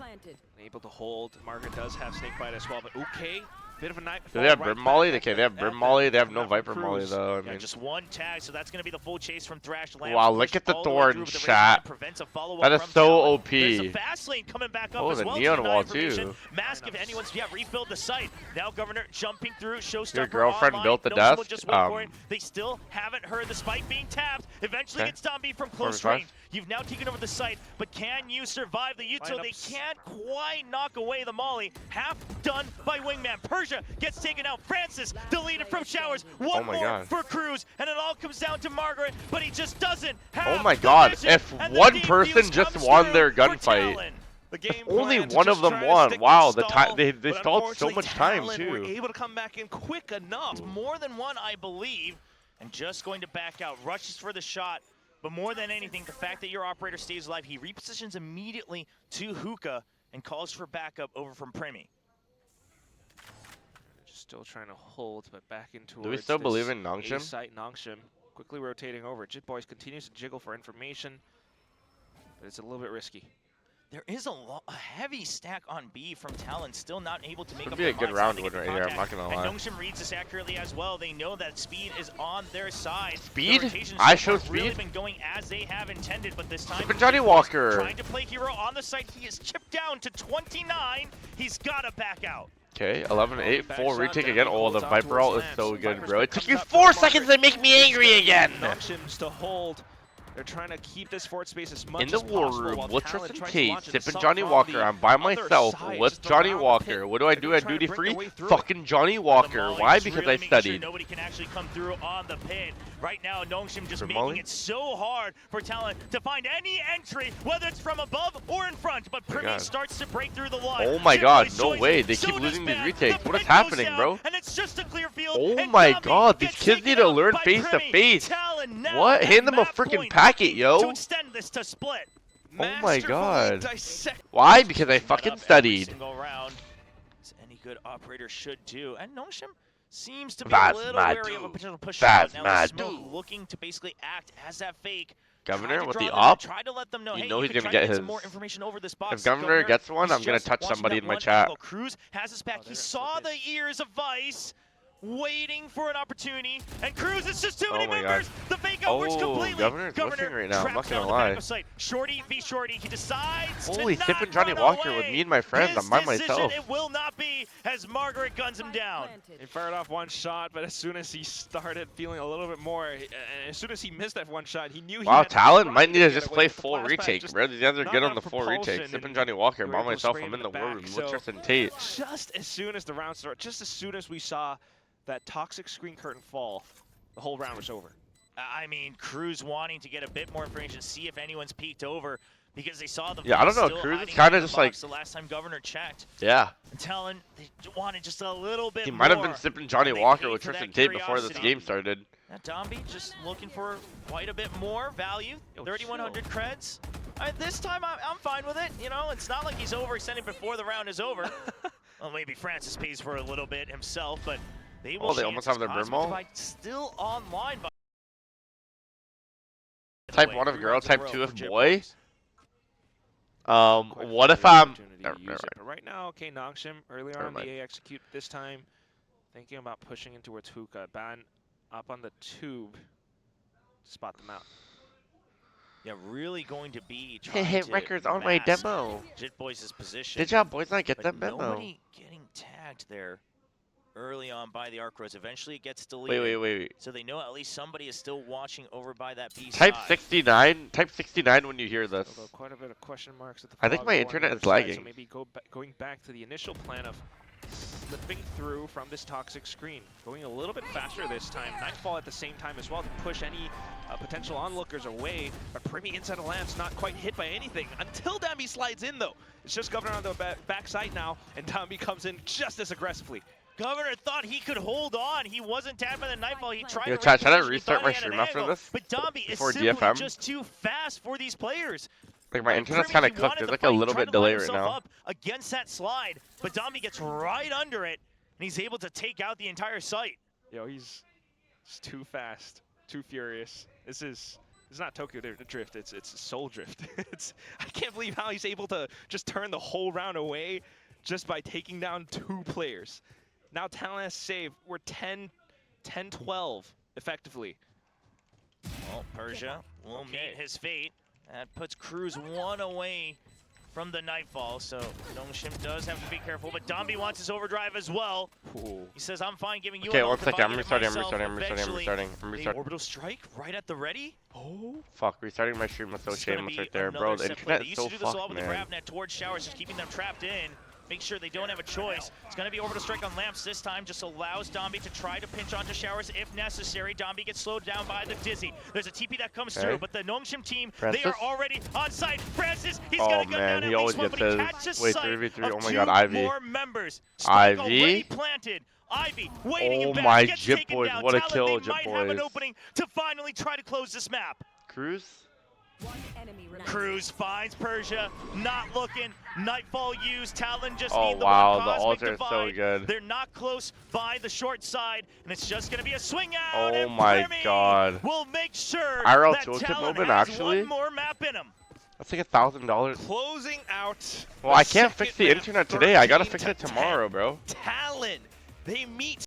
Speaker 3: Able to hold. Margaret does have Snakebite as well, but okay. Bit of a night.
Speaker 1: Do they have Brim Molly? Okay, they have Brim Molly. They have no Viper Molly though. I mean,
Speaker 2: just one tag, so that's gonna be the full chase from Thrash.
Speaker 1: Wow, look at the Thorn chat. That is so OP.
Speaker 2: There's a fast lane coming back up as
Speaker 1: the
Speaker 2: well.
Speaker 1: Neon Wall too.
Speaker 2: Mask if anyone's refilled the site. Now Governor jumping through. Showstopper.
Speaker 1: Your girlfriend
Speaker 2: online.
Speaker 1: built the desk.
Speaker 2: They still haven't heard the spike being tapped. Eventually gets Dombi from close range. You've now taken over the site, but can you survive the util? They can't quite knock away the molly. Half done by Wingman. Persia gets taken out. Francis deleted from showers. One more for Cruz, and it all comes down to Margaret, but he just doesn't have
Speaker 1: Oh my god,
Speaker 2: vision,
Speaker 1: if
Speaker 2: and the
Speaker 1: one
Speaker 2: deep
Speaker 1: person
Speaker 2: views
Speaker 1: just
Speaker 2: comes
Speaker 1: won
Speaker 2: through
Speaker 1: their
Speaker 2: for
Speaker 1: gunfight.
Speaker 2: Talon.
Speaker 3: The game
Speaker 1: Only
Speaker 3: plan to
Speaker 1: one
Speaker 3: just
Speaker 1: of them
Speaker 3: try to
Speaker 1: won.
Speaker 3: stick
Speaker 1: Wow,
Speaker 3: and
Speaker 1: the
Speaker 3: stall,
Speaker 1: time they
Speaker 3: but
Speaker 1: stalled so
Speaker 3: unfortunately,
Speaker 1: much time
Speaker 3: Talon were
Speaker 1: too.
Speaker 3: able to come back in quick enough.
Speaker 2: More than one, I believe, and just going to back out. Rushes for the shot, but more than anything, the fact that your operator stays alive, he repositions immediately to Hookah and calls for backup over from Primi.
Speaker 3: Just still trying to hold, but back into.
Speaker 1: Do we still believe in Nongshim?
Speaker 3: Site Nongshim quickly rotating over. Jit Boys continues to jiggle for information, but it's a little bit risky.
Speaker 2: There is a heavy stack on B from Talon, still not able to make up
Speaker 1: Could be a good round win right here, I'm not gonna lie.
Speaker 2: And Nongshim reads this accurately as well. They know that speed is on their side.
Speaker 1: Speed? I show speed?
Speaker 2: Really been going as they have intended, but this time
Speaker 1: Even Johnny Walker
Speaker 2: trying to play hero on the site. He is chipped down to 29. He's got to back out.
Speaker 1: Okay, 11-8, full retake again. Oh, the
Speaker 3: Viper
Speaker 1: Viper ult is so good, bro. It took you 4 seconds to make me angry again!
Speaker 3: Nongshim's to hold. They're trying to keep this fort space as much
Speaker 1: In the
Speaker 3: as
Speaker 1: war
Speaker 3: possible
Speaker 1: room
Speaker 3: while
Speaker 1: with
Speaker 3: Talon
Speaker 1: Tristan
Speaker 3: tries to
Speaker 1: Tate,
Speaker 3: launch an
Speaker 1: sipping
Speaker 3: assault
Speaker 1: Johnny
Speaker 3: from
Speaker 1: Walker.
Speaker 3: the
Speaker 1: I'm by
Speaker 3: other
Speaker 1: myself
Speaker 3: side,
Speaker 1: with
Speaker 3: just
Speaker 1: Johnny
Speaker 3: around the
Speaker 1: Walker.
Speaker 3: pit.
Speaker 1: What do I do at
Speaker 3: They're trying to
Speaker 1: duty
Speaker 3: break
Speaker 1: free?
Speaker 3: their way through it.
Speaker 1: Fucking Johnny Walker. Why? Because I studied.
Speaker 2: Nobody can actually come through on the pit. Right now, Nongshim just
Speaker 1: For
Speaker 2: making
Speaker 1: Molly?
Speaker 2: it so hard for Talon to find any entry, whether it's from above or in front. But Primi
Speaker 1: God.
Speaker 2: starts to break through the line.
Speaker 1: Oh my
Speaker 2: Jit
Speaker 1: god,
Speaker 2: Boys
Speaker 1: no
Speaker 2: joins
Speaker 1: way.
Speaker 2: in.
Speaker 1: They
Speaker 2: So
Speaker 1: keep
Speaker 2: does
Speaker 1: losing these
Speaker 2: Bad.
Speaker 1: retakes.
Speaker 2: The
Speaker 1: What is
Speaker 2: pit goes
Speaker 1: happening,
Speaker 2: down,
Speaker 1: bro?
Speaker 2: And it's just a clear field.
Speaker 1: Oh
Speaker 2: and
Speaker 1: my
Speaker 2: Zombie
Speaker 1: god, these
Speaker 2: gets
Speaker 1: kids
Speaker 2: taken
Speaker 1: need to
Speaker 2: out
Speaker 1: learn
Speaker 2: by
Speaker 1: face to
Speaker 2: Primi.
Speaker 1: face.
Speaker 2: Talon now
Speaker 1: What?
Speaker 2: at
Speaker 1: Hand them a
Speaker 2: map
Speaker 1: freaking
Speaker 2: point,
Speaker 1: packet,
Speaker 2: looking
Speaker 1: yo.
Speaker 2: to extend this to split.
Speaker 1: Oh my
Speaker 3: Masterfully
Speaker 1: god.
Speaker 3: dissect-
Speaker 1: Why? Because I
Speaker 2: That
Speaker 1: fucking
Speaker 2: up every
Speaker 1: studied.
Speaker 2: single round, as any good operator should do. And Nongshim seems to be
Speaker 1: That's
Speaker 2: a little
Speaker 1: my
Speaker 2: wary of a
Speaker 1: dude.
Speaker 2: potential push
Speaker 1: That's
Speaker 2: shot. Now
Speaker 1: my
Speaker 2: the smoke
Speaker 1: dude.
Speaker 2: looking to basically act as that fake.
Speaker 1: Governor
Speaker 2: Tried to
Speaker 1: with
Speaker 2: draw
Speaker 1: the
Speaker 2: them in,
Speaker 1: op.
Speaker 2: tried to let them know,
Speaker 1: You
Speaker 2: hey,
Speaker 1: know
Speaker 2: you
Speaker 1: he's
Speaker 2: could
Speaker 1: gonna
Speaker 2: try
Speaker 1: get
Speaker 2: to some
Speaker 1: his.
Speaker 2: more information over this box.
Speaker 1: If Governor gets one,
Speaker 2: he's
Speaker 1: I'm gonna
Speaker 2: just
Speaker 1: touch
Speaker 2: watching
Speaker 1: somebody
Speaker 2: that
Speaker 1: in my
Speaker 2: one
Speaker 1: chat.
Speaker 2: angle. Cruz has his back.
Speaker 3: Oh,
Speaker 2: He
Speaker 3: they're
Speaker 2: saw the ears of Vice, waiting for an opportunity, and Cruz, it's just too many
Speaker 1: Oh my
Speaker 2: members. The fake out works
Speaker 1: Oh,
Speaker 2: completely.
Speaker 1: Governor's whiffing right now, I'm not
Speaker 2: traps
Speaker 1: gonna
Speaker 2: down the
Speaker 1: lie.
Speaker 2: back of sight. Shorty v Shorty, he decides
Speaker 1: Holy
Speaker 2: to not
Speaker 1: sipping Johnny
Speaker 2: run
Speaker 1: Walker
Speaker 2: away.
Speaker 1: with me and my friends.
Speaker 2: His
Speaker 1: I'm by
Speaker 2: decision,
Speaker 1: myself.
Speaker 2: It will not be as Margaret guns him down.
Speaker 3: He fired off one shot, but as soon as he started feeling a little bit more, and as soon as he missed that one shot, he knew he
Speaker 1: Wow,
Speaker 3: had to
Speaker 1: Talon
Speaker 3: try
Speaker 1: might need to
Speaker 3: get
Speaker 1: just
Speaker 3: away
Speaker 1: play
Speaker 3: with the
Speaker 1: full
Speaker 3: blast pack,
Speaker 1: retake,
Speaker 3: just
Speaker 1: bro. These guys are
Speaker 3: not
Speaker 1: good on
Speaker 3: enough
Speaker 1: the full
Speaker 3: propulsion,
Speaker 1: retake. Sipping
Speaker 3: and
Speaker 1: Johnny Walker
Speaker 3: we
Speaker 1: by
Speaker 3: were able to
Speaker 1: myself.
Speaker 3: spray
Speaker 1: I'm
Speaker 3: him
Speaker 1: in the
Speaker 3: the
Speaker 1: war
Speaker 3: back,
Speaker 1: room with
Speaker 3: so
Speaker 1: Tristan Tate.
Speaker 3: just as soon as the round started, just as soon as we saw that toxic screen curtain fall, the whole round was over.
Speaker 2: I mean, Cruz wanting to get a bit more information, see if anyone's peeked over, because they saw the
Speaker 1: Yeah, I don't know,
Speaker 2: still
Speaker 1: Cruz is
Speaker 2: hiding
Speaker 1: kinda
Speaker 2: in the
Speaker 1: just like-
Speaker 2: box the last time Governor checked.
Speaker 1: Yeah.
Speaker 2: And Talon, they wanted just a little bit
Speaker 1: He
Speaker 2: more.
Speaker 1: might have been sipping Johnny
Speaker 2: and they
Speaker 1: Walker
Speaker 2: paid
Speaker 1: with
Speaker 2: for that
Speaker 1: Tristan Tate before this
Speaker 2: curiosity.
Speaker 1: game started.
Speaker 2: Now Domby just looking for quite a bit more value,
Speaker 3: Yo,
Speaker 2: 3,100 creds. This time I'm fine with it. You know, it's not like he's overextending before the round is over. Well, maybe Francis pays for a little bit himself, but they will.
Speaker 1: Oh, they almost have their
Speaker 2: Cosmic
Speaker 1: Brimall?
Speaker 2: Divide still online. By
Speaker 1: Type
Speaker 2: way,
Speaker 1: 1 of
Speaker 2: 3
Speaker 1: girl,
Speaker 2: rounds in a
Speaker 1: type
Speaker 2: row
Speaker 1: 2
Speaker 2: for
Speaker 1: of
Speaker 2: Jit
Speaker 1: boy.
Speaker 2: Boys.
Speaker 3: Quite
Speaker 1: What
Speaker 3: a
Speaker 1: if
Speaker 3: good
Speaker 1: I'm...
Speaker 3: opportunity to
Speaker 1: Never
Speaker 3: use
Speaker 1: mind.
Speaker 3: it. But right now, okay, Nongshim earlier
Speaker 1: Never
Speaker 3: on the
Speaker 1: mind.
Speaker 3: A execute this time, thinking about pushing in towards Hookah. Ban up on the tube to spot them out.
Speaker 2: Yeah, really going to be
Speaker 1: Hey,
Speaker 2: trying
Speaker 1: hey,
Speaker 2: to
Speaker 1: records on my
Speaker 2: mask
Speaker 1: demo.
Speaker 2: Jit Boys' position.
Speaker 1: Did y'all boys not get
Speaker 2: but
Speaker 1: that memo?
Speaker 2: nobody getting tagged there early on by the arc roads. Eventually it gets deleted.
Speaker 1: Wait.
Speaker 2: So they know at least somebody is still watching over by that B
Speaker 1: Type
Speaker 2: side.
Speaker 1: 69. Type 69 when you hear this.
Speaker 3: Although quite a bit of question marks at the
Speaker 1: I think
Speaker 3: fog
Speaker 1: my
Speaker 3: on the
Speaker 1: internet
Speaker 3: other
Speaker 1: is
Speaker 3: side,
Speaker 1: lagging.
Speaker 3: So maybe going back to the initial plan of slipping through from this toxic screen, going a little bit faster this time. Nightfall at the same time as well to push any potential onlookers away. But Primi inside of Lamb's not quite hit by anything until Dambi slides in though. It's just Governor on the backside now, and Dambi comes in just as aggressively.
Speaker 2: Governor thought he could hold on. He wasn't tapped by the Nightfall. He tried
Speaker 1: Yo,
Speaker 2: to
Speaker 1: chat, should I
Speaker 2: reposition. He
Speaker 1: restart
Speaker 2: thought
Speaker 1: my
Speaker 2: he had an
Speaker 1: stream after
Speaker 2: angle,
Speaker 1: this?
Speaker 2: But Domby is
Speaker 1: Before
Speaker 2: simply
Speaker 1: DFM?
Speaker 2: just too fast for these players.
Speaker 1: Like my internet's
Speaker 2: Primi,
Speaker 1: kind of
Speaker 2: he
Speaker 1: cooked.
Speaker 2: wanted
Speaker 1: There's
Speaker 2: the
Speaker 1: like
Speaker 2: fight.
Speaker 1: a
Speaker 2: He
Speaker 1: little
Speaker 2: tried
Speaker 1: bit
Speaker 2: to line
Speaker 1: delay right
Speaker 2: himself
Speaker 1: now.
Speaker 2: up against that slide, but Domby gets right under it, and he's able to take out the entire site.
Speaker 3: Yo, he's too fast, too furious. This is not Tokyo Drift, it's Soul Drift. I can't believe how he's able to just turn the whole round away just by taking down 2 players. Now Talon has saved. We're 10-12 effectively.
Speaker 2: Well, Persia will meet his fate. That puts Cruz 1 away from the Nightfall, so Nongshim does have to be careful, but Domby wants his overdrive as well.
Speaker 1: Ooh.
Speaker 2: He says, I'm fine giving you
Speaker 1: Okay,
Speaker 2: an
Speaker 1: one
Speaker 2: ult if
Speaker 1: second.
Speaker 2: I
Speaker 1: I'm
Speaker 2: get it
Speaker 1: restarting.
Speaker 2: myself. Eventually,
Speaker 1: I'm
Speaker 2: the orbital strike right at the ready.
Speaker 1: Oh, fuck. Restarting my stream was so
Speaker 2: This is gonna
Speaker 1: shameless
Speaker 2: be
Speaker 1: right there,
Speaker 2: another
Speaker 1: bro. The
Speaker 2: set play.
Speaker 1: internet
Speaker 2: They
Speaker 1: is
Speaker 2: used
Speaker 1: so
Speaker 2: to do this a lot
Speaker 1: fucked,
Speaker 2: with the
Speaker 1: man.
Speaker 2: grab net towards showers, just keeping them trapped in. Make sure they don't have a choice. It's going to be orbital strike on lamps this time. Just allows Domby to try to pinch onto showers if necessary. Domby gets slowed down by the Dizzy. There's a TP that comes through, but the Nongshim team,
Speaker 1: Francis?
Speaker 2: they are already on site. Francis, he's
Speaker 1: Oh,
Speaker 2: going to go
Speaker 1: man,
Speaker 2: down
Speaker 1: he
Speaker 2: at
Speaker 1: always
Speaker 2: least one,
Speaker 1: gets
Speaker 2: but he
Speaker 1: his
Speaker 2: catches
Speaker 1: way
Speaker 2: sight
Speaker 1: 3v3.
Speaker 2: of
Speaker 1: Oh my
Speaker 2: two
Speaker 1: god, Ivy.
Speaker 2: more members. Spike
Speaker 1: Ivy?
Speaker 2: already planted. Ivy waiting in
Speaker 1: Oh
Speaker 2: back,
Speaker 1: my
Speaker 2: gets
Speaker 1: Jip
Speaker 2: taken
Speaker 1: boys,
Speaker 2: down.
Speaker 1: what a
Speaker 2: Talon,
Speaker 1: kill,
Speaker 2: they
Speaker 1: Jip
Speaker 2: might have an
Speaker 1: boys.
Speaker 2: opening to finally try to close this map.
Speaker 1: Cruz?
Speaker 2: Cruz finds Persia, not looking. Nightfall used. Talon just
Speaker 1: Oh
Speaker 2: need the
Speaker 1: wow,
Speaker 2: one
Speaker 1: the
Speaker 2: cosmic
Speaker 1: ultimate is so
Speaker 2: divide.
Speaker 1: good.
Speaker 2: They're not close by the short side, and it's just going to be a swing out.
Speaker 1: Oh
Speaker 2: and
Speaker 1: my
Speaker 2: Premi
Speaker 1: god.
Speaker 2: will make sure
Speaker 1: IRL
Speaker 2: that
Speaker 1: tooltip
Speaker 2: Talon
Speaker 1: movement,
Speaker 2: has
Speaker 1: actually?
Speaker 2: one more map in him.
Speaker 1: That's like $1,000.
Speaker 3: Closing out.
Speaker 1: Well, I can't fix the internet today. I gotta fix it
Speaker 3: 13 to
Speaker 1: tomorrow,
Speaker 3: 10.
Speaker 1: bro.
Speaker 3: Talon, they meet